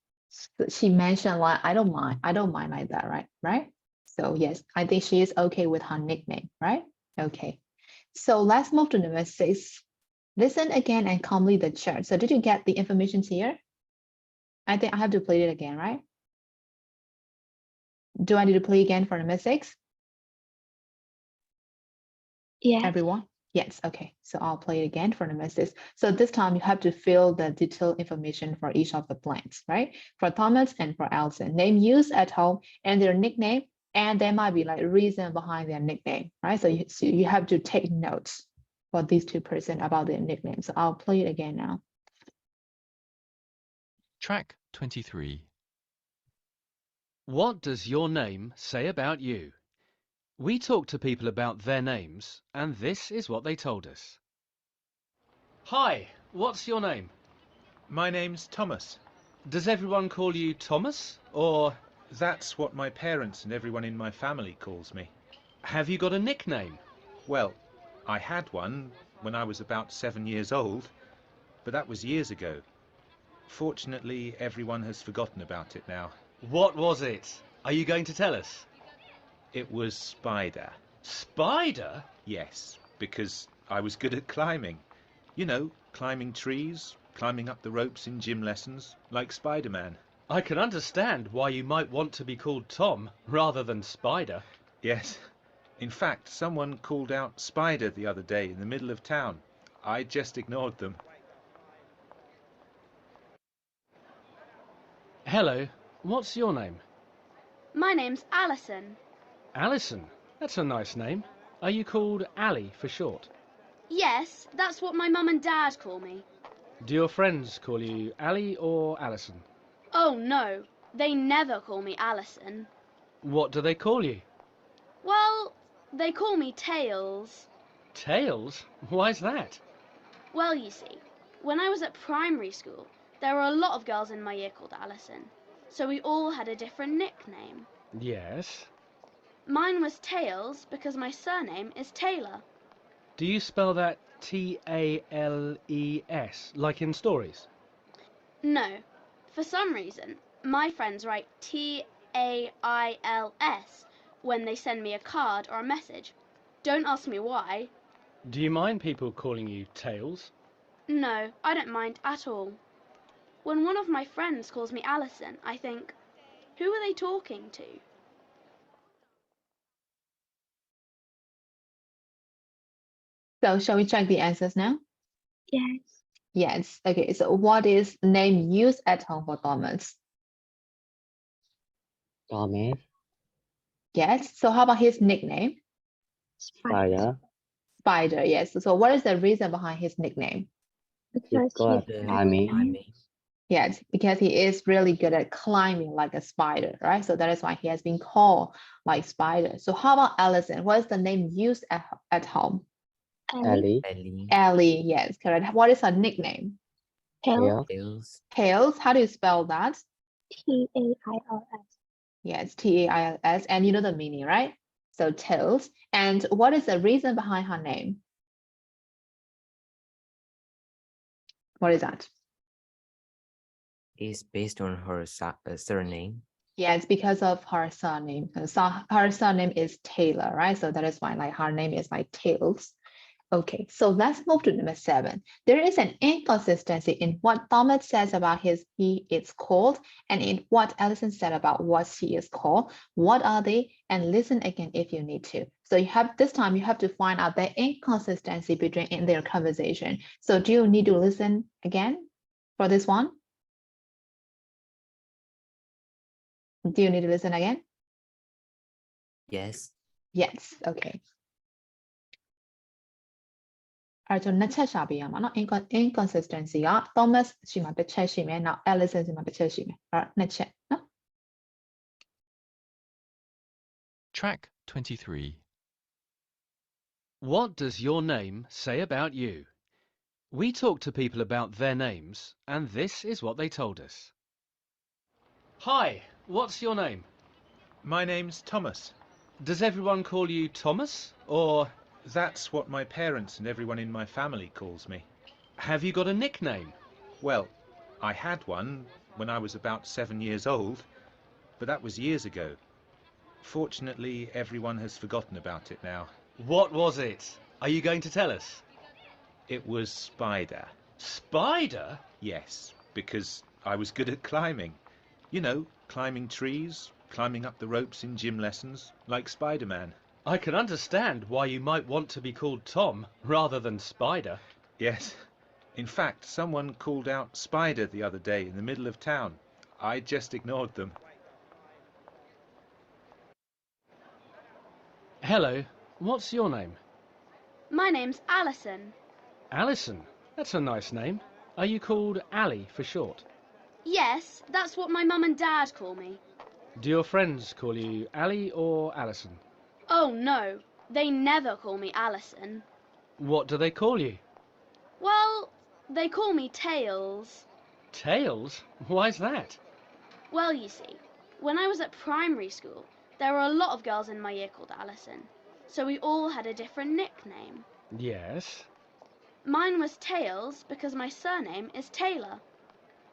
S1: she mentioned like I don't mind like that, right? So yes, I think she is okay with her nickname, right? Okay, so let's move to number 6. Listen again and complete the chart. So did you get the information here? I think I have to play it again, right? Do I need to play again for number 6?
S2: Yeah.
S1: Everyone? Yes, okay. So I'll play it again for number 6. So this time you have to fill the detailed information for each of the blanks, right? For Thomas and for Alison, name used at home and their nickname, and there might be like reason behind their nickname, right? So you have to take notes for these 2 persons about their nicknames. So I'll play it again now.
S8: Track 23.
S9: What does your name say about you? We talked to people about their names, and this is what they told us. Hi, what's your name?
S10: My name's Thomas.
S9: Does everyone call you Thomas, or
S10: That's what my parents and everyone in my family calls me.
S9: have you got a nickname?
S10: Well, I had one when I was about 7 years old, but that was years ago. Fortunately, everyone has forgotten about it now.
S9: What was it? Are you going to tell us?
S10: It was Spider.
S9: Spider?
S10: Yes, because I was good at climbing. You know, climbing trees, climbing up the ropes in gym lessons, like Spider-Man.
S9: I can understand why you might want to be called Tom rather than Spider.
S10: Yes. In fact, someone called out Spider the other day in the middle of town. I just ignored them.
S9: Hello, what's your name?
S11: My name's Alison.
S9: Alison. That's a nice name. Are you called Ali for short?
S11: Yes, that's what my mum and dad call me.
S9: Do your friends call you Ali or Alison?
S11: Oh no, they never call me Alison.
S9: What do they call you?
S11: Well, they call me Tails.
S9: Tails? Why's that?
S11: Well, you see, when I was at primary school, there were a lot of girls in my year called Alison, so we all had a different nickname.
S9: Yes.
S11: Mine was Tails because my surname is Taylor.
S9: Do you spell that Tales, like in stories?
S11: No, for some reason, my friends write TAILS when they send me a card or a message. Don't ask me why.
S9: Do you mind people calling you Tails?
S11: No, I don't mind at all. When one of my friends calls me Alison, I think, who are they talking to?
S1: So shall we check the answers now?
S2: Yes.
S1: Yes. Okay. So what is name used at home for Thomas?
S5: Thomas,
S1: Yes. So how about his nickname?
S5: Spider,
S1: Spider. Yes. So what is the reason behind his nickname?
S2: Because
S5: good
S2: he's
S5: at climbing,
S1: Yes, because he is really good at climbing like a spider, right? So that is why he has been called like spider. So how about Allison? What is the name used at home?
S2: Ellie.
S5: Ellie,
S1: Ellie. Yes, correct. What is her nickname?
S2: Tails.
S3: Tails.
S1: Tails. How do you spell that?
S2: Tails.
S1: Yes, Tails. And you know the meaning, right? So Tails. And what is the reason behind her name? What is that?
S3: Is based on her surname.
S1: Yeah, it's because of her surname. So her surname is Taylor, right? So that is why like her name is like Tails. Okay, so let's move to number 7. There is an inconsistency in what Thomas says about he is called and in what Alison said about what she is called. What are they? And listen again if you need to. So you have this time you have to find out the inconsistency between in their conversation. So do you need to listen again for this one? Do you need to listen again?
S3: Yes.
S1: Yes, okay. အဲ့တော့နှစ်ချက်ရှာပေးရမှာเนาะ inconsistency က Thomas ရှိမှာတစ်ချက်ရှိမယ်နောက် Allison ရှိမှာတစ်ချက်ရှိမယ်အဲ့တော့နှစ်ချက်เนาะ
S8: Track 23.
S9: What does your name say about you? We talked to people about their names, and this is what they told us. Hi, what's your name?
S10: My name's Thomas.
S9: Does everyone call you Thomas, or
S10: That's what my parents and everyone in my family calls me.
S9: have you got a nickname?
S10: Well, I had one when I was about 7 years old, but that was years ago. Fortunately, everyone has forgotten about it now.
S9: What was it? Are you going to tell us?
S10: It was Spider.
S9: Spider?
S10: Yes, because I was good at climbing. You know, climbing trees, climbing up the ropes in gym lessons, like Spider-Man.
S9: I can understand why you might want to be called Tom rather than Spider.
S10: Yes. In fact, someone called out Spider the other day in the middle of town. I just ignored them.
S9: Hello, what's your name?
S11: My name's Alison.
S9: Alison. That's a nice name. Are you called Ali for short?
S11: Yes, that's what my mum and dad call me.
S9: Do your friends call you Ali or Alison?
S11: Oh no, they never call me Alison.
S9: What do they call you?
S11: Well, they call me Tails.
S9: Tails? Why's that?
S11: Well, you see, when I was at primary school, there were a lot of girls in my year called Alison, so we all had a different nickname.
S9: Yes.
S11: Mine was Tails because my surname is Taylor.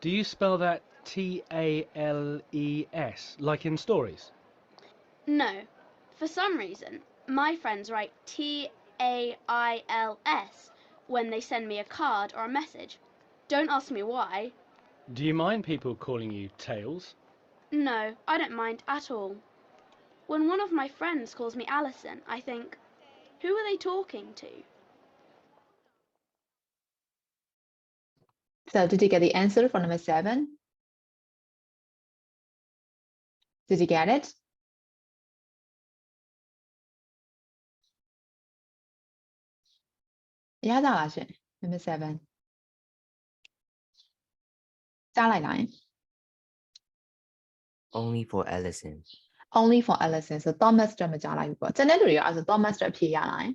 S9: Do you spell that Tales, like in stories?
S11: No, for some reason, my friends write TAILS when they send me a card or a message. Don't ask me why.
S9: Do you mind people calling you Tails?
S11: No, I don't mind at all. When one of my friends calls me Alison, I think, who are they talking to?
S1: So did you get the answer for number 7? Did you get it? ရကြလားရှင် number 7ကြားလိုက်လား
S3: Only for Allison.
S1: only for Allison so Thomas အတွက်မကြားလိုက်ဘူးပေါ့ကျန်တဲ့လူတွေကအဲ့ဆို Thomas အတွက်ဖြေရလား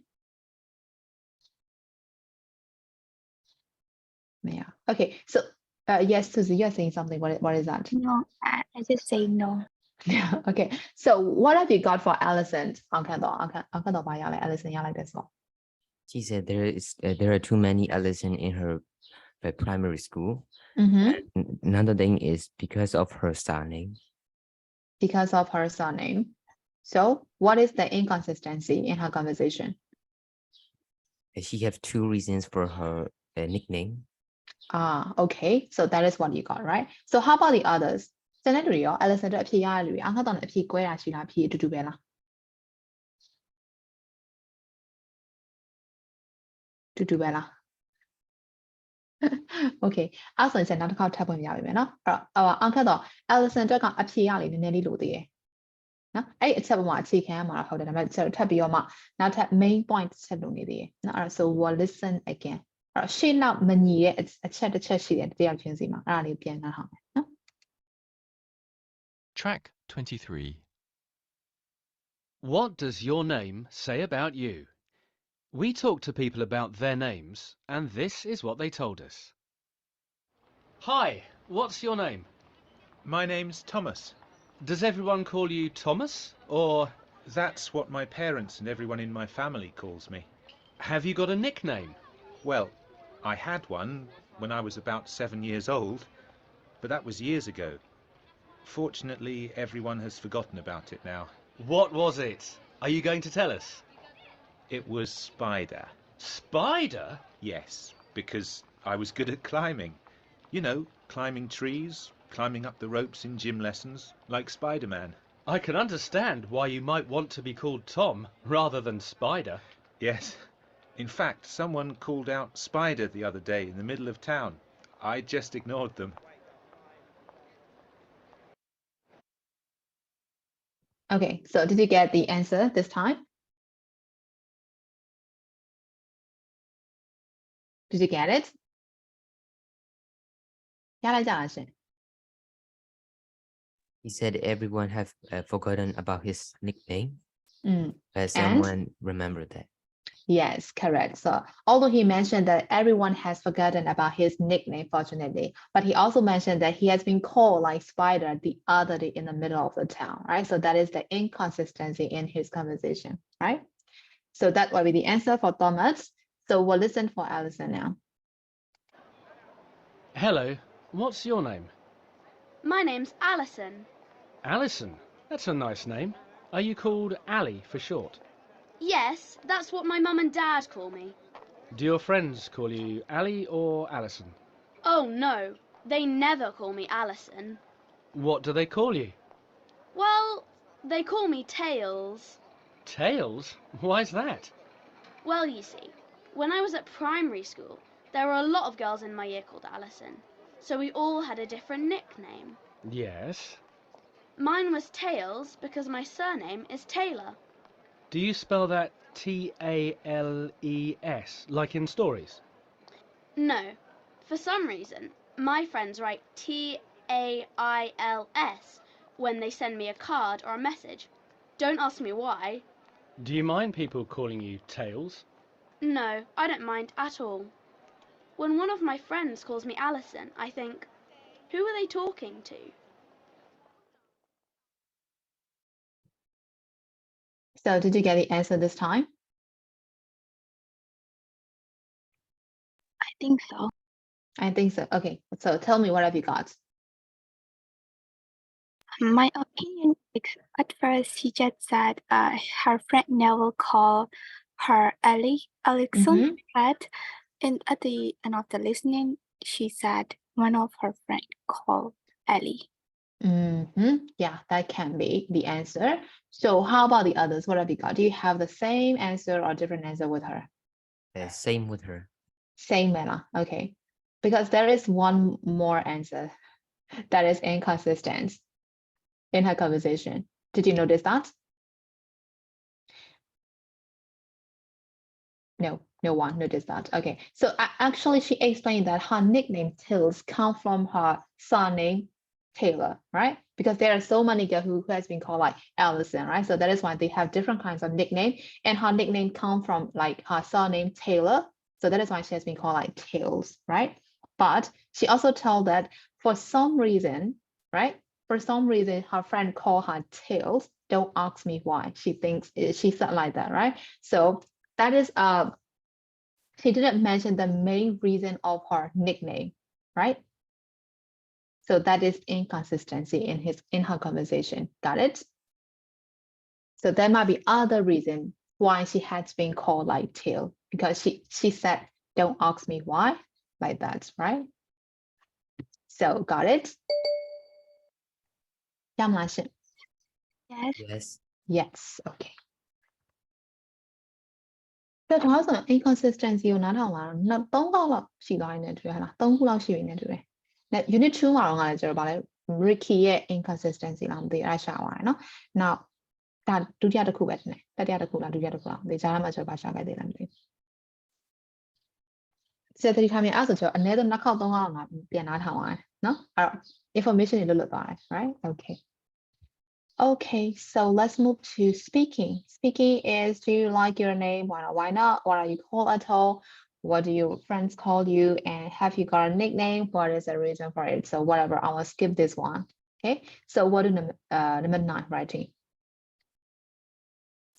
S1: မရ okay so yes Susie you're saying something what is that
S2: No, I just say no.
S1: okay so what have you got for Allison အောင်ခန့်တော့ဘာရလဲ Allison ရလိုက်တယ်ဆို
S3: She said there are too many Allison in her primary school.
S1: Mm-hmm.
S3: And another thing is because of her surname.
S1: Because of her surname. So what is the inconsistency in her conversation?
S3: She have 2 reasons for her nickname.
S1: Okay. So that is what you got, right? So how about the others? ကျန်တဲ့လူတွေရော Allison အတွက်အဖြေရတဲ့လူတွေအခါတော့အဖြေကွဲတာရှိလားအဖြေအတူတူပဲလားတူတူပဲလား Okay အဲ့ဆိုရင်နောက်တစ်ခေါက်ထပ်ပွင့်ပြရပါမယ်နော်အဲ့တော့အခါတော့ Allison အတွက်ကအဖြေရလေနည်းနည်းလေးလိုသေးတယ်နော်အဲ့ဒီအချက်ပေါ်မှာအခြေခံရမှာဟုတ်တယ်ဒါပေမဲ့ထပ်ပြီးတော့မှနောက်ထပ် main point ချက်လိုနေသေးတယ်နော်အဲ့တော့ so we'll listen again အဲ့တော့ရှေ့နောက်မညီတဲ့အချက်တစ်ချက်ရှိတယ်တရားချင်းစီမှာအဲ့ဒါလေးပြန်နားထောင်မယ်နော်
S8: Track 23. What does your name say about you? We talked to people about their names, and this is what they told us. Hi, what's your name?
S10: My name's Thomas.
S8: Does everyone call you Thomas, or
S10: That's what my parents and everyone in my family calls me.
S8: have you got a nickname?
S10: Well, I had one when I was about 7 years old, but that was years ago. Fortunately, everyone has forgotten about it now.
S8: What was it? Are you going to tell us?
S10: It was Spider.
S8: Spider?
S10: Yes, because I was good at climbing. You know, climbing trees, climbing up the ropes in gym lessons, like Spider-Man.
S8: I can understand why you might want to be called Tom rather than Spider.
S10: Yes. In fact, someone called out Spider the other day in the middle of town. I just ignored them.
S1: Okay so did you get the answer this time Did you get it ရလိုက်ကြလားရှင်
S3: He said everyone have forgotten about his nickname,
S1: Mm.
S3: but someone remembered that.
S1: Yes, correct. So although he mentioned that everyone has forgotten about his nickname, fortunately, but he also mentioned that he has been called like Spider the other day in the middle of the town, right? So that is the inconsistency in his conversation, right? So that will be the answer for Thomas. So we'll listen for Allison now.
S8: Hello, what's your name?
S11: My name's Alison.
S8: Alison. That's a nice name. Are you called Ali for short?
S11: Yes, that's what my mum and dad call me.
S8: Do your friends call you Ali or Alison?
S11: Oh no, they never call me Alison.
S8: What do they call you?
S11: Well, they call me Tails.
S8: Tails? Why's that?
S11: Well, you see, when I was at primary school, there were a lot of girls in my year called Alison, so we all had a different nickname.
S8: Yes.
S11: Mine was Tails because my surname is Taylor.
S8: Do you spell that T-A-L-E-S, like in stories?
S11: No, for some reason, my friends write T-A-I-L-S when they send me a card or a message. Don't ask me why.
S8: Do you mind people calling you Tails?
S11: No, I don't mind at all. When one of my friends calls me Alison, I think, who are they talking to?
S1: So did you get the answer this time?
S2: I think so.
S1: I think so. Okay, so tell me what have you got?
S2: My opinion is at first she just said her friend never called her Alison, but at the end of the listening, she said one of her friend called Ellie.
S1: Yeah, that can be the answer. So how about the others? What have you got? Do you have the same answer or different answer with her?
S3: Same with her.
S1: Same manner. Okay. Because there is one more answer that is inconsistent in her conversation. Did you notice that? No. No one noticed that. Okay, so actually she explained that her nickname Tails come from her surname Taylor, right? Because there are so many girls who has been called like Allison, right? So that is why they have different kinds of nickname, and her nickname come from like her surname Taylor. So that is why she has been called like Tails, right? But she also told that for some reason, right? For some reason, her friend called her Tails. Don't ask me why. She thinks she said like that, right? So that is she didn't mention the main reason of her nickname, right? So that is inconsistency in her conversation. Got it? So there might be other reason why she has been called like Tail, because she said, don't ask me why, like that, right? So got it?
S2: Yes.
S3: Yes.
S1: Yes, okay. ပြတ်သွားဆိုရင် inconsistency ကိုနားထောင်လာတော့နှစ်3ခေါက်လောက်ရှိသွားနေတယ်တူရဟလား3ခုလောက်ရှိပြီနေတူတယ်။ unit 2မှာတော့ငါလည်းကျတော့ဗာလဲ Ricky ရဲ့ inconsistency လားမသိအဲ့ရှာသွားတယ်နော်။ Now ဒါဒုတိယတစ်ခုပဲထင်တယ်။တတိယတစ်ခုလားဒုတိယတစ်ခုလားမသိကြားထဲမှာကျတော့ဗာရှာခဲ့သေးလားမသိဘူး။ဆက်တိထားမြင်အဲ့ဆိုကျတော့အနည်းဆုံး2ခေါက်3ခေါက်ငါပြန်နားထောင်ရတယ်နော်။အဲ့တော့ information တွေလွတ်သွားတယ် right okay Okay, so let's move to speaking. Speaking is, do you like your name? Why not? What are you called at all? What do your friends call you? And have you got a nickname? What is the reason for it? So whatever, I will skip this one. Okay, so what is number 9, writing?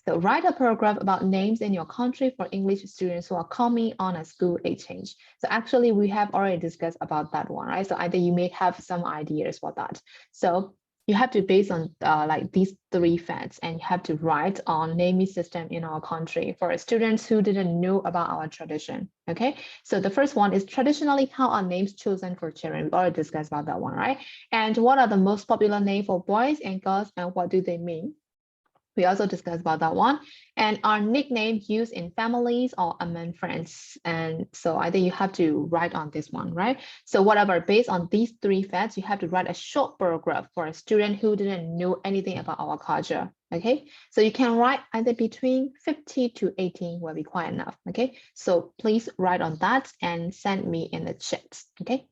S1: So write a paragraph about names in your country for English students who are coming on a school exchange. So actually we have already discussed about that one, right? So I think you may have some ideas for that. So you have to base on like these 3 facts, and you have to write on naming system in our country for students who didn't know about our tradition. Okay, so the first one is traditionally how are names chosen for children? We already discussed about that one, right? And what are the most popular names for boys and girls, and what do they mean? We also discussed about that one. And are nicknames used in families or among friends? And so I think you have to write on this one, right? So whatever, based on these 3 facts, you have to write a short paragraph for a student who didn't know anything about our culture, okay? So you can write either between 50 to 18 will be quite enough, okay? So please write on that and send me in the chat, okay?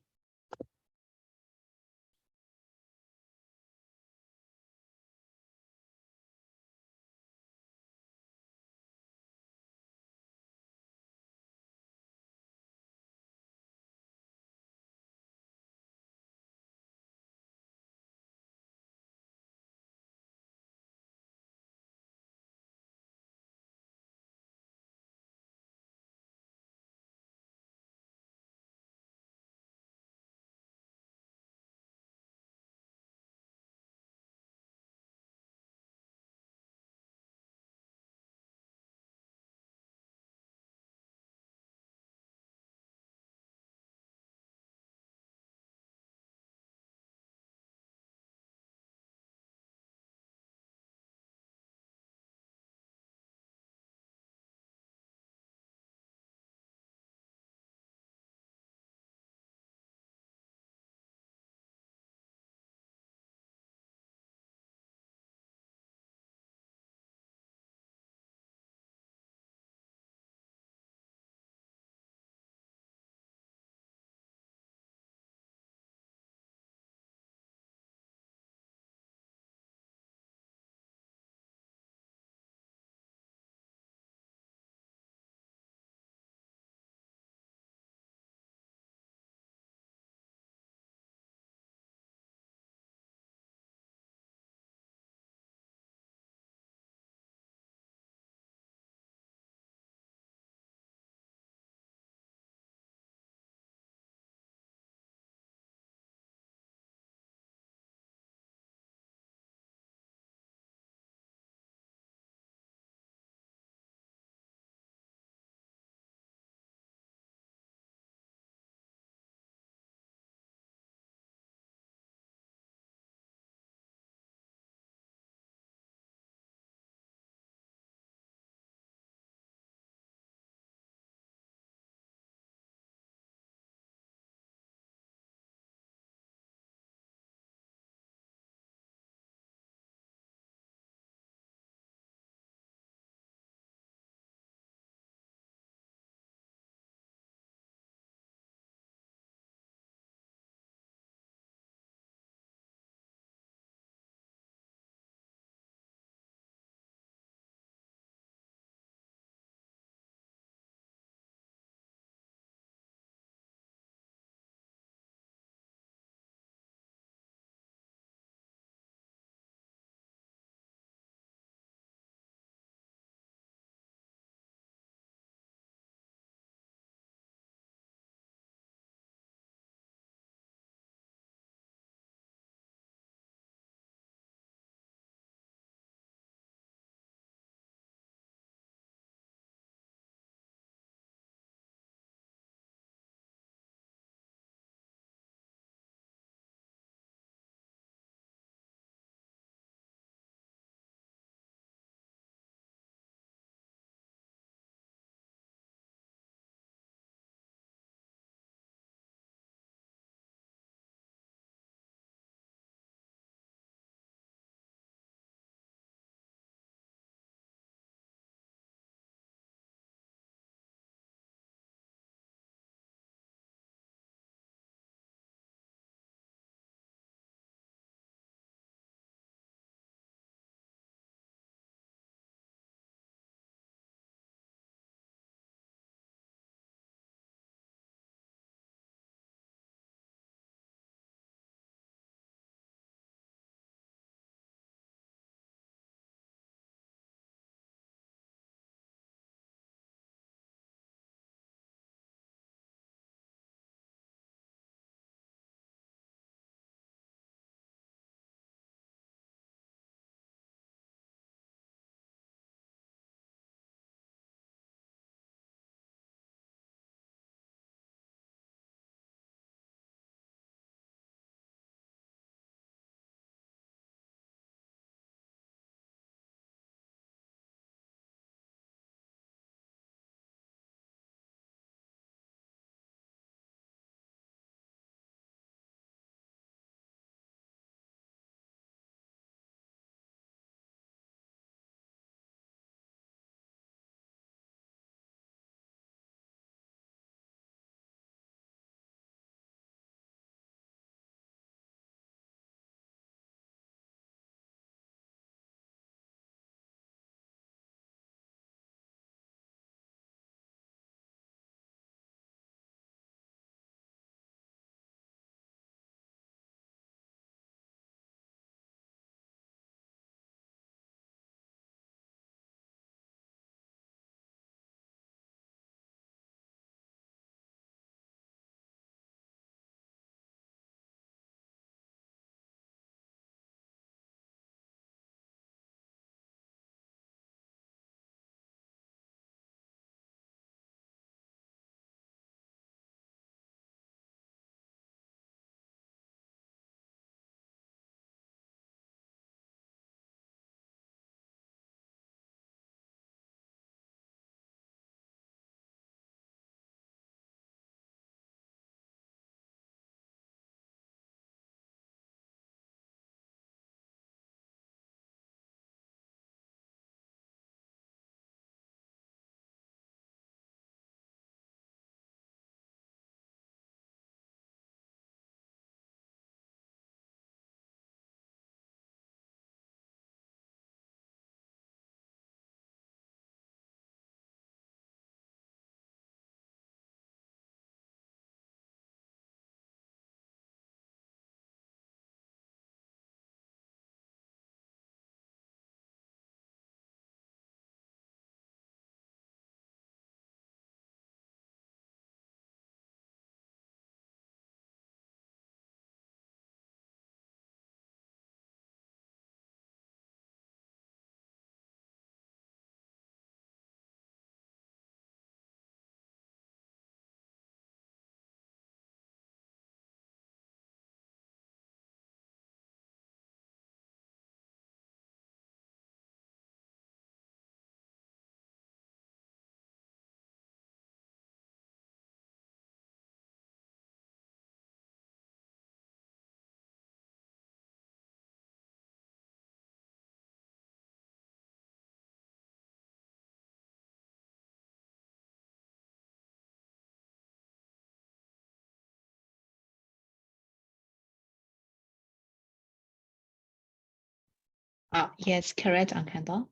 S1: Yes, correct, Aunt Kendall.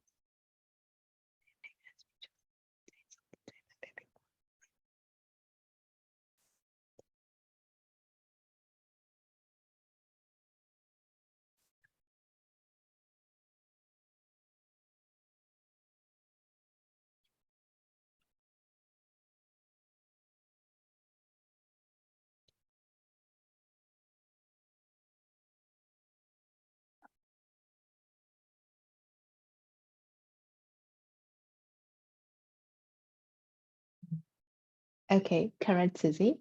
S1: Okay, correct, Susie.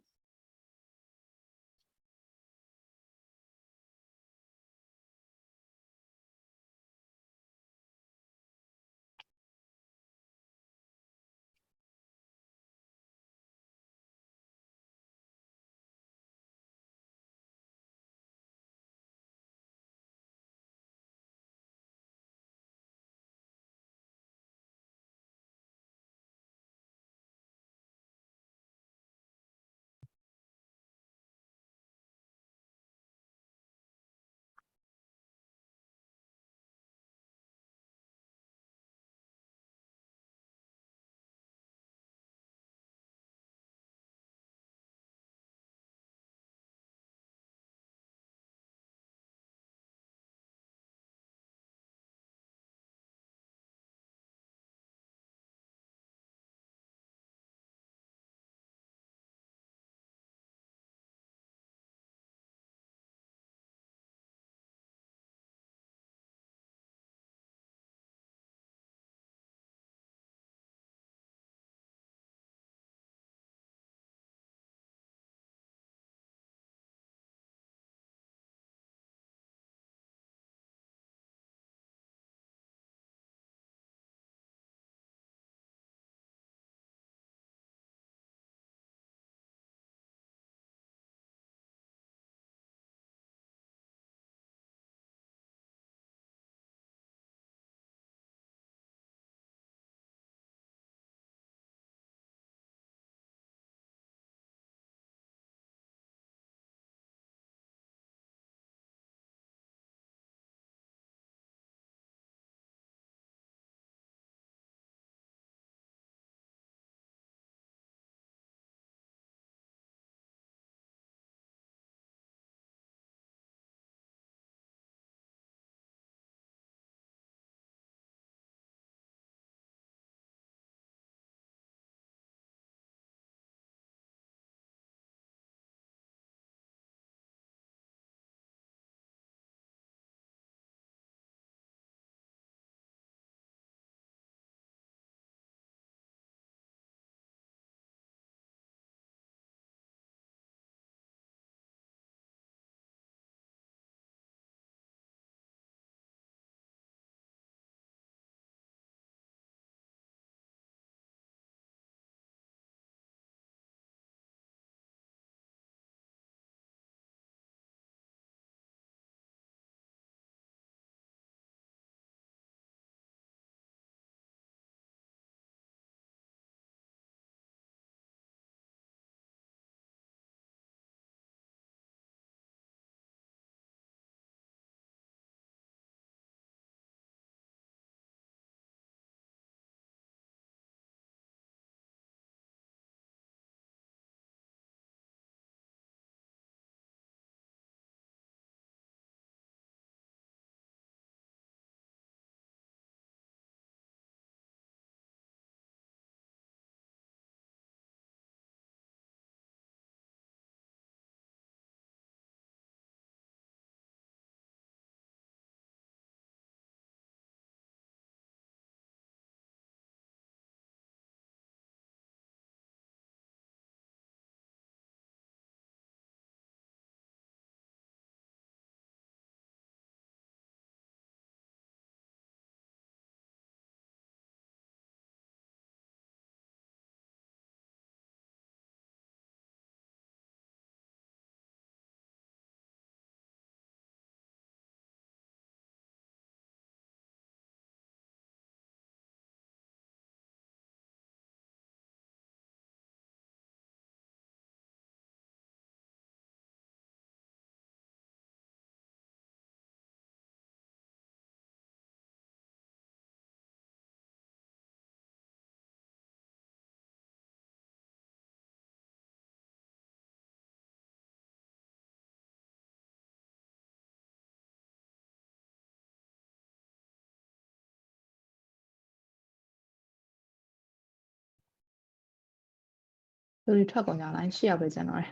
S1: လူတွေထွက်ကုန်ကြလား8ရောက်ပဲကျန်တော့တ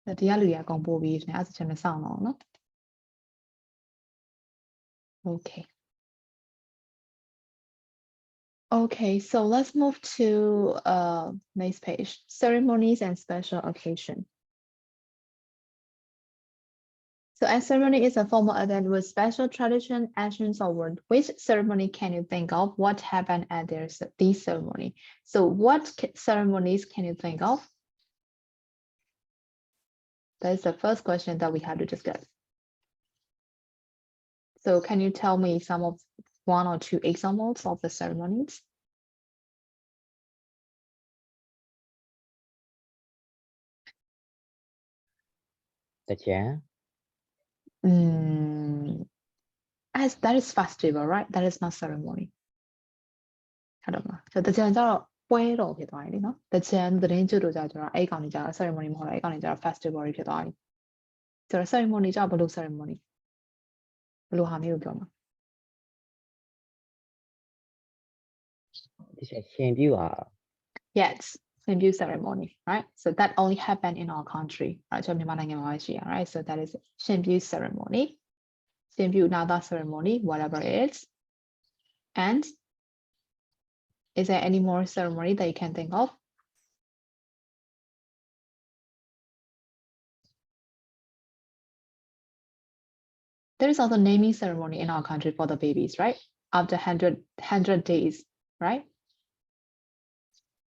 S1: ယ်ဒီကလူတွေအကုန်ပို့ပြီးနေအဲ့ဒါချက်မဆောင်တော့နော် Okay. Okay, so let's move to next page. Ceremonies and special occasion. So a ceremony is a formal event with special tradition, actions, or word. Which ceremony can you think of? What happened at this ceremony? So what ceremonies can you think of? That is the first question that we have to discuss. So can you tell me some of 1 or 2 examples of the ceremonies? As that is festival, right? That is not ceremony. ဟုတ်တယ်မလားဆိုတော့တကြံကျတော့ပွဲတော်ဖြစ်သွားပြီလေနော်တကြံသတင်းကျွတ်တို့ကြတော့အဲ့ကောင်တွေကြတော့ ceremony မဟုတ်တော့အဲ့ကောင်တွေကြတော့ festival တွေဖြစ်သွားပြီဆိုတော့ ceremony ကြဘယ်လို ceremony ဘယ်လိုဟာမျိုးကိုပြောမှာ Yes, Same ceremony, right? So that only happened in our country, right? ကျွန်တော်မြန်မာနိုင်ငံမှာရှိရ right? So that is ရှင်ပြု ceremony. ရှင်ပြု another ceremony, whatever it is. And is there any more ceremony that you can think of? There is also naming ceremony in our country for the babies, right? After 100 days, right?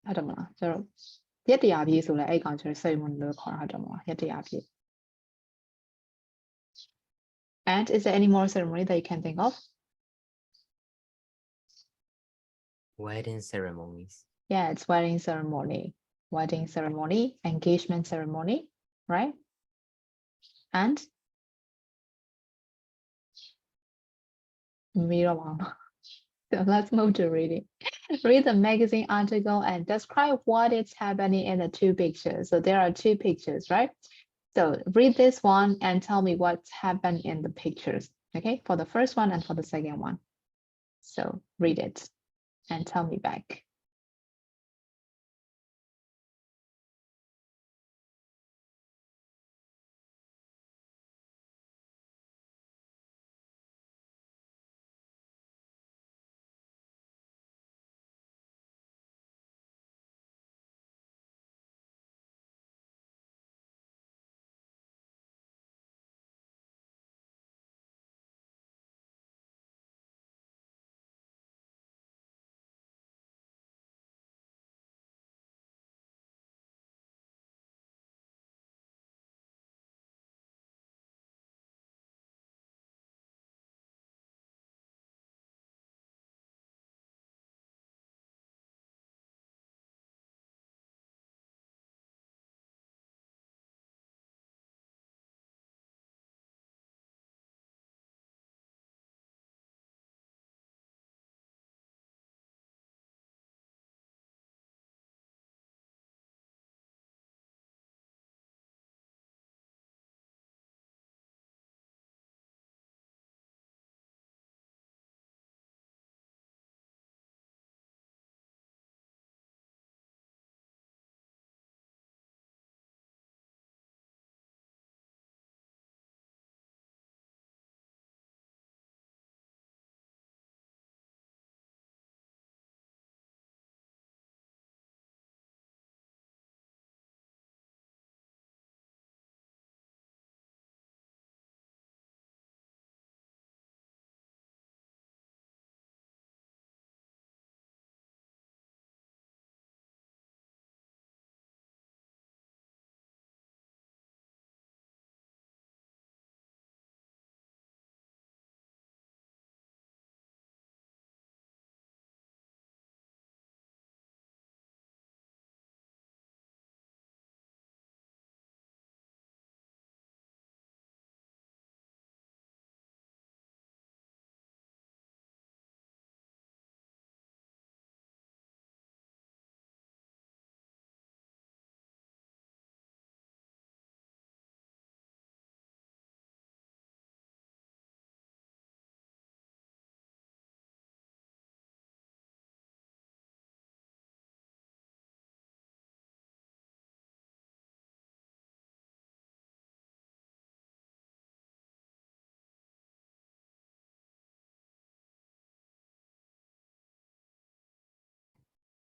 S1: I don't know. So, ရက်တရားပြည့်ဆိုလဲအဲ့ကောင်ကျတော့ ceremony လို့ခေါ်တာတော့မလားရက်တရားပြည့် And is there any more ceremony that you can think of?
S3: Wedding ceremonies.
S1: Yeah, it's wedding ceremony, engagement ceremony, right? And so let's move to reading. Read the magazine article and describe what is happening in the 2 pictures. So there are 2 pictures, right? So read this one and tell me what's happened in the pictures, okay? For the first one and for the second one. So read it and tell me back.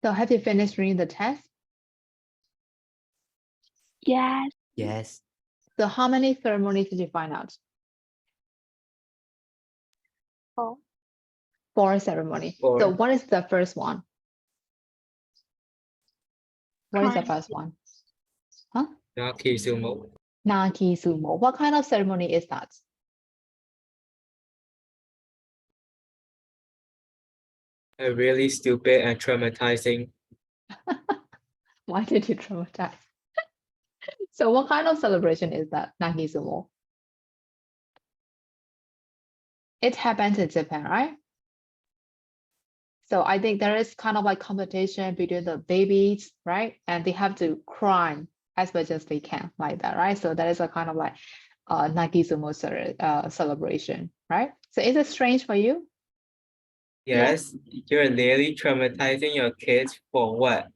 S1: So have you finished reading the test?
S2: Yes.
S3: Yes.
S1: So how many ceremonies did you find out?
S2: 4.
S1: 4 ceremonies.
S6: Four.
S1: So what is the first one? What is the
S2: Crying.
S1: first one? Huh?
S6: Naki Sumo.
S1: Naki Sumo. What kind of ceremony is that?
S6: A really stupid and traumatizing.
S1: Why did you traumatize? So what kind of celebration is that, Naki Sumo? It happens in Japan, right? So I think there is kind of like competition between the babies, right? And they have to cry as much as they can, like that, right? So that is a kind of like Naki Sumo celebration, right? So is it strange for you?
S6: Yes, you're literally traumatizing your kids for what?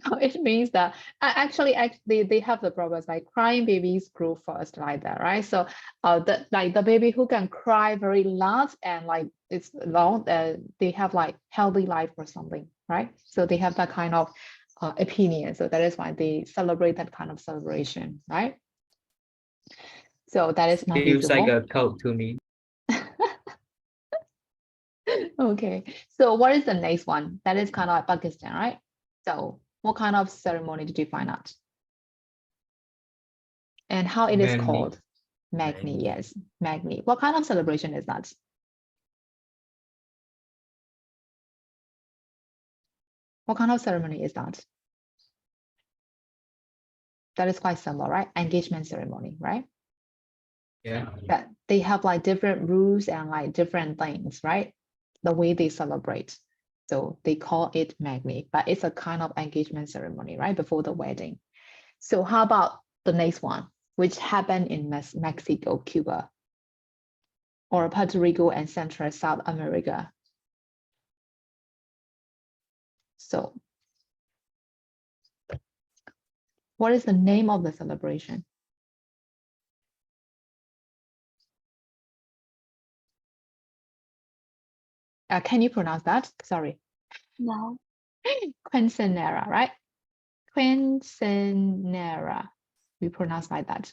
S1: No, it means that actually they have the problems like crying babies grow first like that, right? So the baby who can cry very loud and like it's long, they have like healthy life or something, right? So they have that kind of opinion. So that is why they celebrate that kind of celebration, right? So that is Naki
S6: Feels like
S1: Sumo.
S6: a cult to me.
S1: Okay, so what is the next one? That is kind of like Pakistan, right? So what kind of ceremony did you find out? And how it is
S6: Magni.
S1: called? Magni, yes, Magni. What kind of celebration is that? What kind of ceremony is that? That is quite similar, right? Engagement ceremony, right?
S6: Yeah.
S1: That they have like different rules and like different things, right? The way they celebrate. So they call it Magni, but it's a kind of engagement ceremony, right? Before the wedding. So how about the next one, which happened in Mexico, Cuba, or Puerto Rico and Central South America? So what is the name of the celebration? Can you pronounce that? Sorry.
S2: No.
S1: Quinceanera, right? Quinceanera. We pronounce like that.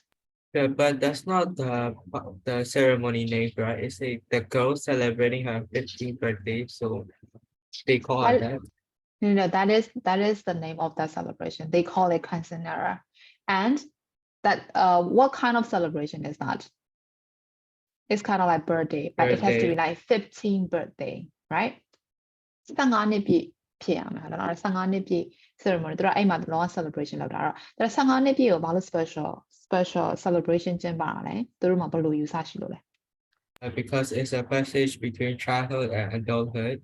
S6: Yeah, but that's not the ceremony name, right? It's the girl celebrating her 15th birthday, so they call it that.
S1: No, that is the name of that celebration. They call it Quinceanera. And that what kind of celebration is that? It's kind of like birthday, but it has to be like 15th birthday, right? 15နှစ်ပြည့်ဖြစ်ရမှာဟုတ်လား15နှစ်ပြည့် ceremony တို့အဲ့မှာလောက celebration လုပ်တာတော့ဒါ15နှစ်ပြည့်ကိုဘာလို့ special celebration ကျင်းပတာလဲသူတို့မှာဘယ်လိုယူဆရှိလို့လဲ
S6: Because it's a passage between childhood and adulthood.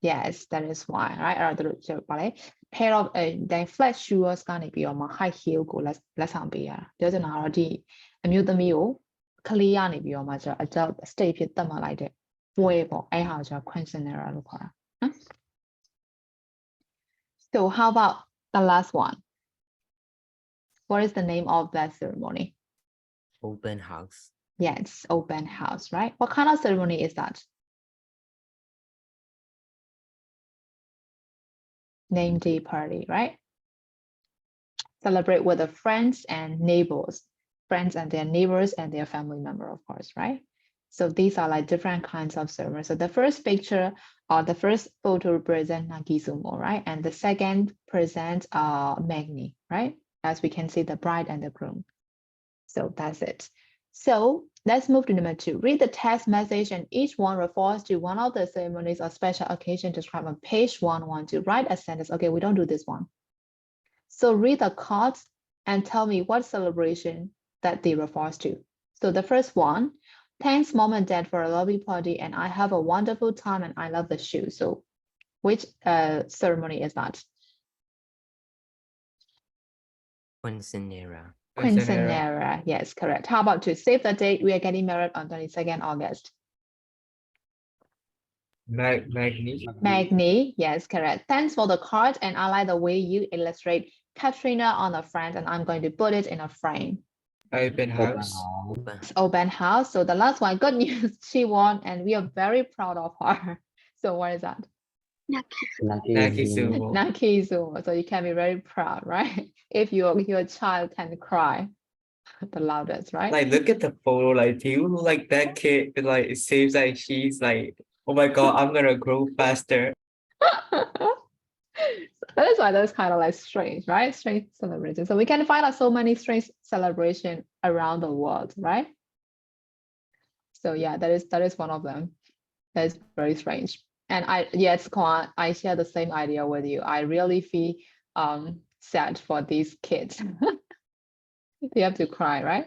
S1: Yes, that is why, right? အဲ့တော့သူတို့ဘာလဲ pair of then flat shoes ကနေပြီးတော့မှ high heel ကိုလက်ဆောင်ပေးရတာပြောချင်တာကတော့ဒီအမျိုးသမီးကိုကလေးရနေပြီးတော့မှကျတော့ adult state ဖြစ်သတ်မှတ်လိုက်တဲ့ပွဲပေါ့အဲ့ဟာကိုကျတော့ quinceanera လို့ခေါ်တာနော် So how about the last one? What is the name of that ceremony?
S3: Open house.
S1: Yes, open house, right? What kind of ceremony is that? Name day party, right? Celebrate with the friends and neighbors, friends and their neighbors and their family member, of course, right? So these are like different kinds of ceremonies. So the first picture or the first photo represents Naki Sumo, right? And the second presents Magni, right? As we can see the bride and the groom. So that's it. So let's move to number 2. Read the text message and each one refers to one of the ceremonies or special occasion described on page 112. Write a sentence. Okay, we don't do this one. So read the cards and tell me what celebration that they refers to. So the first one, thanks mom and dad for a lovely party and I have a wonderful time and I love the shoe. So which ceremony is that?
S3: Quinceanera.
S1: Quinceanera, yes, correct. How about to save the date? We are getting married on 22nd August.
S6: Magni.
S1: Magni, yes, correct. Thanks for the card and I like the way you illustrate Katrina on the front and I'm going to put it in a frame.
S6: Open house.
S1: Open house. So the last one, good news, she won and we are very proud of her. So what is that?
S6: Nakizumo.
S1: Nakizumo. So you can be very proud, right? If your child can cry the loudest, right?
S6: Like, look at the photo. Like, do you like that kid? Like, it seems like she's like, oh my god, I'm gonna grow faster.
S1: That is why that's kind of like strange, right? Strange celebration. So we can find out so many strange celebration around the world, right? So yeah, that is one of them. That is very strange. And yes, Kwan, I share the same idea with you. I really feel sad for these kids. They have to cry, right?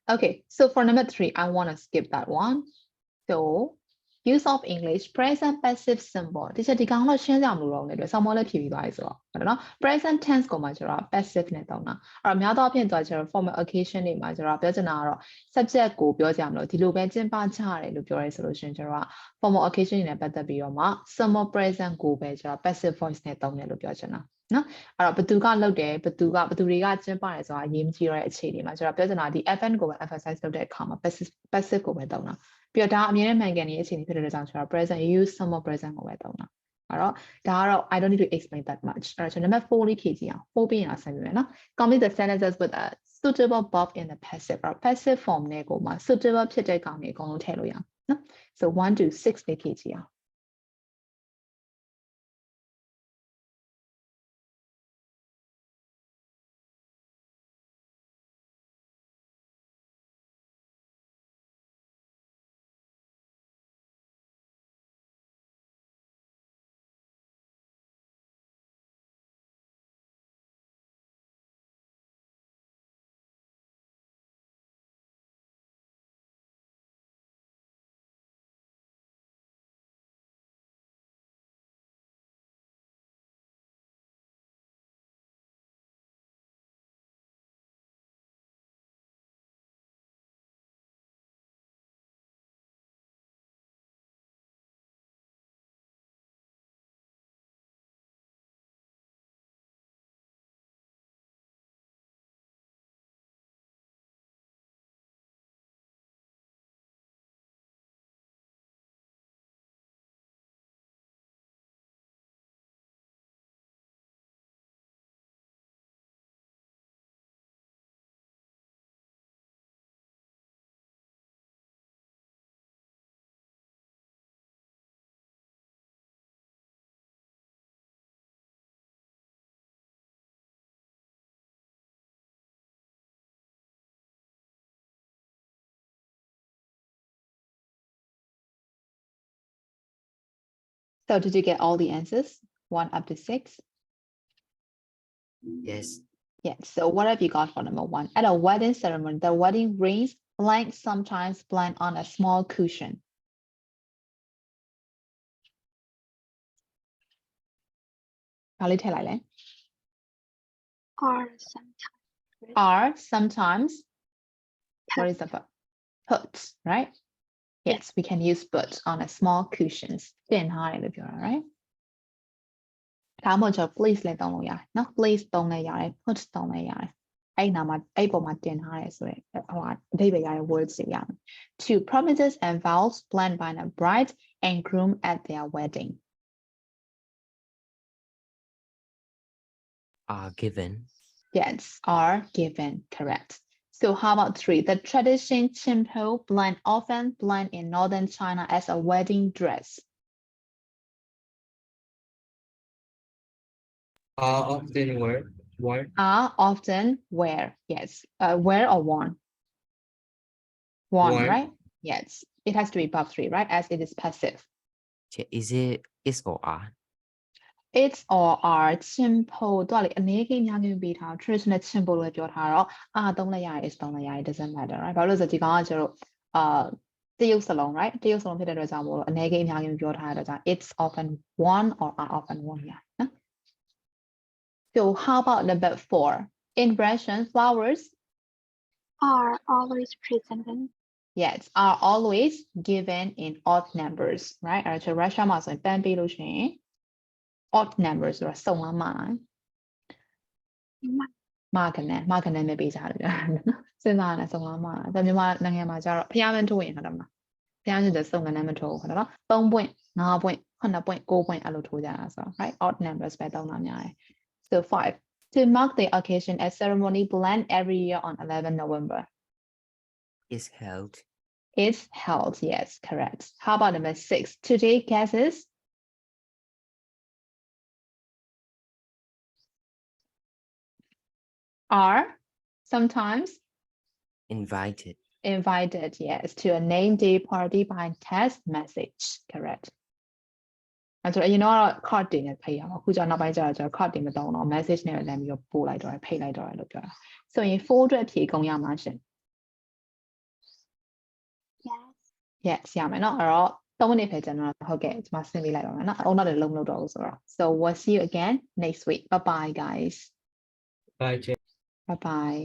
S1: Okay, so for number 3, I want to skip that one. So use of English present passive symbol ဒီချက်ဒီကောင်တော့ရှင်းကြမလို့တော့လေဆောင်းမောလည်းဖြည့်ပြီးသွားပြီဆိုတော့ဟုတ်တယ်နော် present tense ကိုမှကျတော့ passive နဲ့တောင်းတာအဲ့တော့များသောအားဖြင့်ကျတော့ formal occasion တွေမှာကျတော့ပြောချင်တာကတော့ subject ကိုပြောကြမလို့ဒီလိုပဲကျင်းပကြရတယ်လို့ပြောရဲဆိုလို့ရှင်ကျတော့ formal occasion တွေနဲ့ပတ်သက်ပြီးတော့မှ simple present ကိုပဲကျတော့ passive voice နဲ့တောင်းတယ်လို့ပြောချင်တာနော်အဲ့တော့ဘသူကလုပ်တယ်ဘသူတွေကကျင်းပတယ်ဆိုတာအရေးမကြီးတော့တဲ့အခြေအနေမှာကျတော့ပြောချင်တာဒီ FN ကိုပဲ emphasize လုပ်တဲ့အခါမှာ passive ကိုပဲတောင်းတာပြီးတော့ဒါအမြဲတမ်းမှန်ကန်နေတဲ့အခြေအနေဖြစ်တဲ့ကြောင့်ကျတော့ present use simple present ကိုပဲတောင်းတာအဲ့တော့ဒါကတော့ I don't need to explain that much အဲ့တော့ကျွန်တော် number 4 လေးဖြည့်ကြည့်အောင်4ပြီးရင်တော့ဆက်ပြီးမယ်နော် complete the sentences with a suitable verb in the passive အဲ့တော့ passive form နဲ့ကိုမှ suitable ဖြစ်တဲ့ကောင်တွေအကုန်လုံးထည့်လို့ရအောင်နော် so 1 to 6လေးဖြည့်ကြည့်အောင်So did you get all the answers? 1 up to 6?
S3: Yes.
S1: Yes. So what have you got for number 1? At a wedding ceremony, the wedding rings blank sometimes blank on a small cushion. Are sometimes. What is the verb? Put, right? Yes, we can use put on a small cushions. တင်ထားတယ်လို့ပြောတာ right? ဒါမှမဟုတ် place လည်းတောင်းလို့ရတယ်နော် place တောင်းလည်းရတယ် put တောင်းလည်းရတယ်အဲ့နာမှာအဲ့ပေါ်မှာတင်ထားတယ်ဆိုရင်ဟိုအဓိပ္ပာယ်ရတဲ့ words တွေရမယ် Two promises and vows planned by the bride and groom at their wedding
S3: Are given.
S1: Yes, are given, correct. So how about 3? The tradition chimpo blend often blend in northern China as a wedding dress.
S6: Are often worn.
S1: Are often wear, yes. Wear or worn? Worn, right? Yes. It has to be above 3, right? As it is passive.
S3: Is it is or are?
S1: It's or are chimpo တော့လေအနေကိအများကြီးပေးထား traditional chimpo လို့ပြောထားတော့သုံးလိုက်ရတယ် is သုံးလိုက်ရတယ် doesn't matter right ဘာလို့လဲဆိုတော့ဒီကောင်ကကျတော့တရုတ်စလုံး right တရုတ်စလုံးဖြစ်တဲ့အတွက်ကြောင့်မို့လို့အနေကိအများကြီးပြောထားတဲ့အတွက်ကြောင့် it's often worn or are often worn ရနော် So how about number 4 in Russian flowers
S2: are always presented
S1: yes are always given in odd numbers right အဲ့ဒါ Russia မှာဆိုရင်ပန်းပေးလို့ရှိရင်odd numbers ဆိုတာစုံလမ်းမှာမာကနေပဲပေးကြတယ်ဗျာနော်စဉ်းစားရတဲ့စုံလမ်းမှာဒါမြန်မာနိုင်ငံမှာကျတော့ဖျားမန်းထိုးရင်ဟုတ်တယ်မလား တရားရှိတဲ့စုံကနမ်းမထိုးခါနော်3 point 5 point 9 point 9 point အဲ့လိုထိုးကြတာဆိုတော့ right odd numbers ပဲတောင်းတာများတယ် so 5 to mark the occasion a ceremony planned every year on 11 November
S3: Is held.
S1: is held yes correct how about number 6 to take guesses are sometimes
S3: Invited.
S1: invited yes to a name day party by text message correct အဲ့ဆိုရင်တော့ card တင်နဲ့ဖိတ်ရအောင်အခုကျနောက်ပိုင်းကျတော့ card တင်မတော့တော့ message နဲ့လည်းပြီးတော့ပို့လိုက်တော့ဖိတ်လိုက်တော့လို့ပြောတာဆိုရင်4အတွက်ဖြေကုန်ရမှာရှင် yes ရမယ်နော်အဲ့တော့3မိနစ်ပဲကျွန်တော်ဟုတ်ကဲ့ကျွန်မဆင်းပေးလိုက်ပါမယ်နော်အုံနောက်လည်းလုံးမလုပ်တော့ဘူးဆိုတော့ so we'll see you again next week bye bye guys
S6: Bye.
S1: bye bye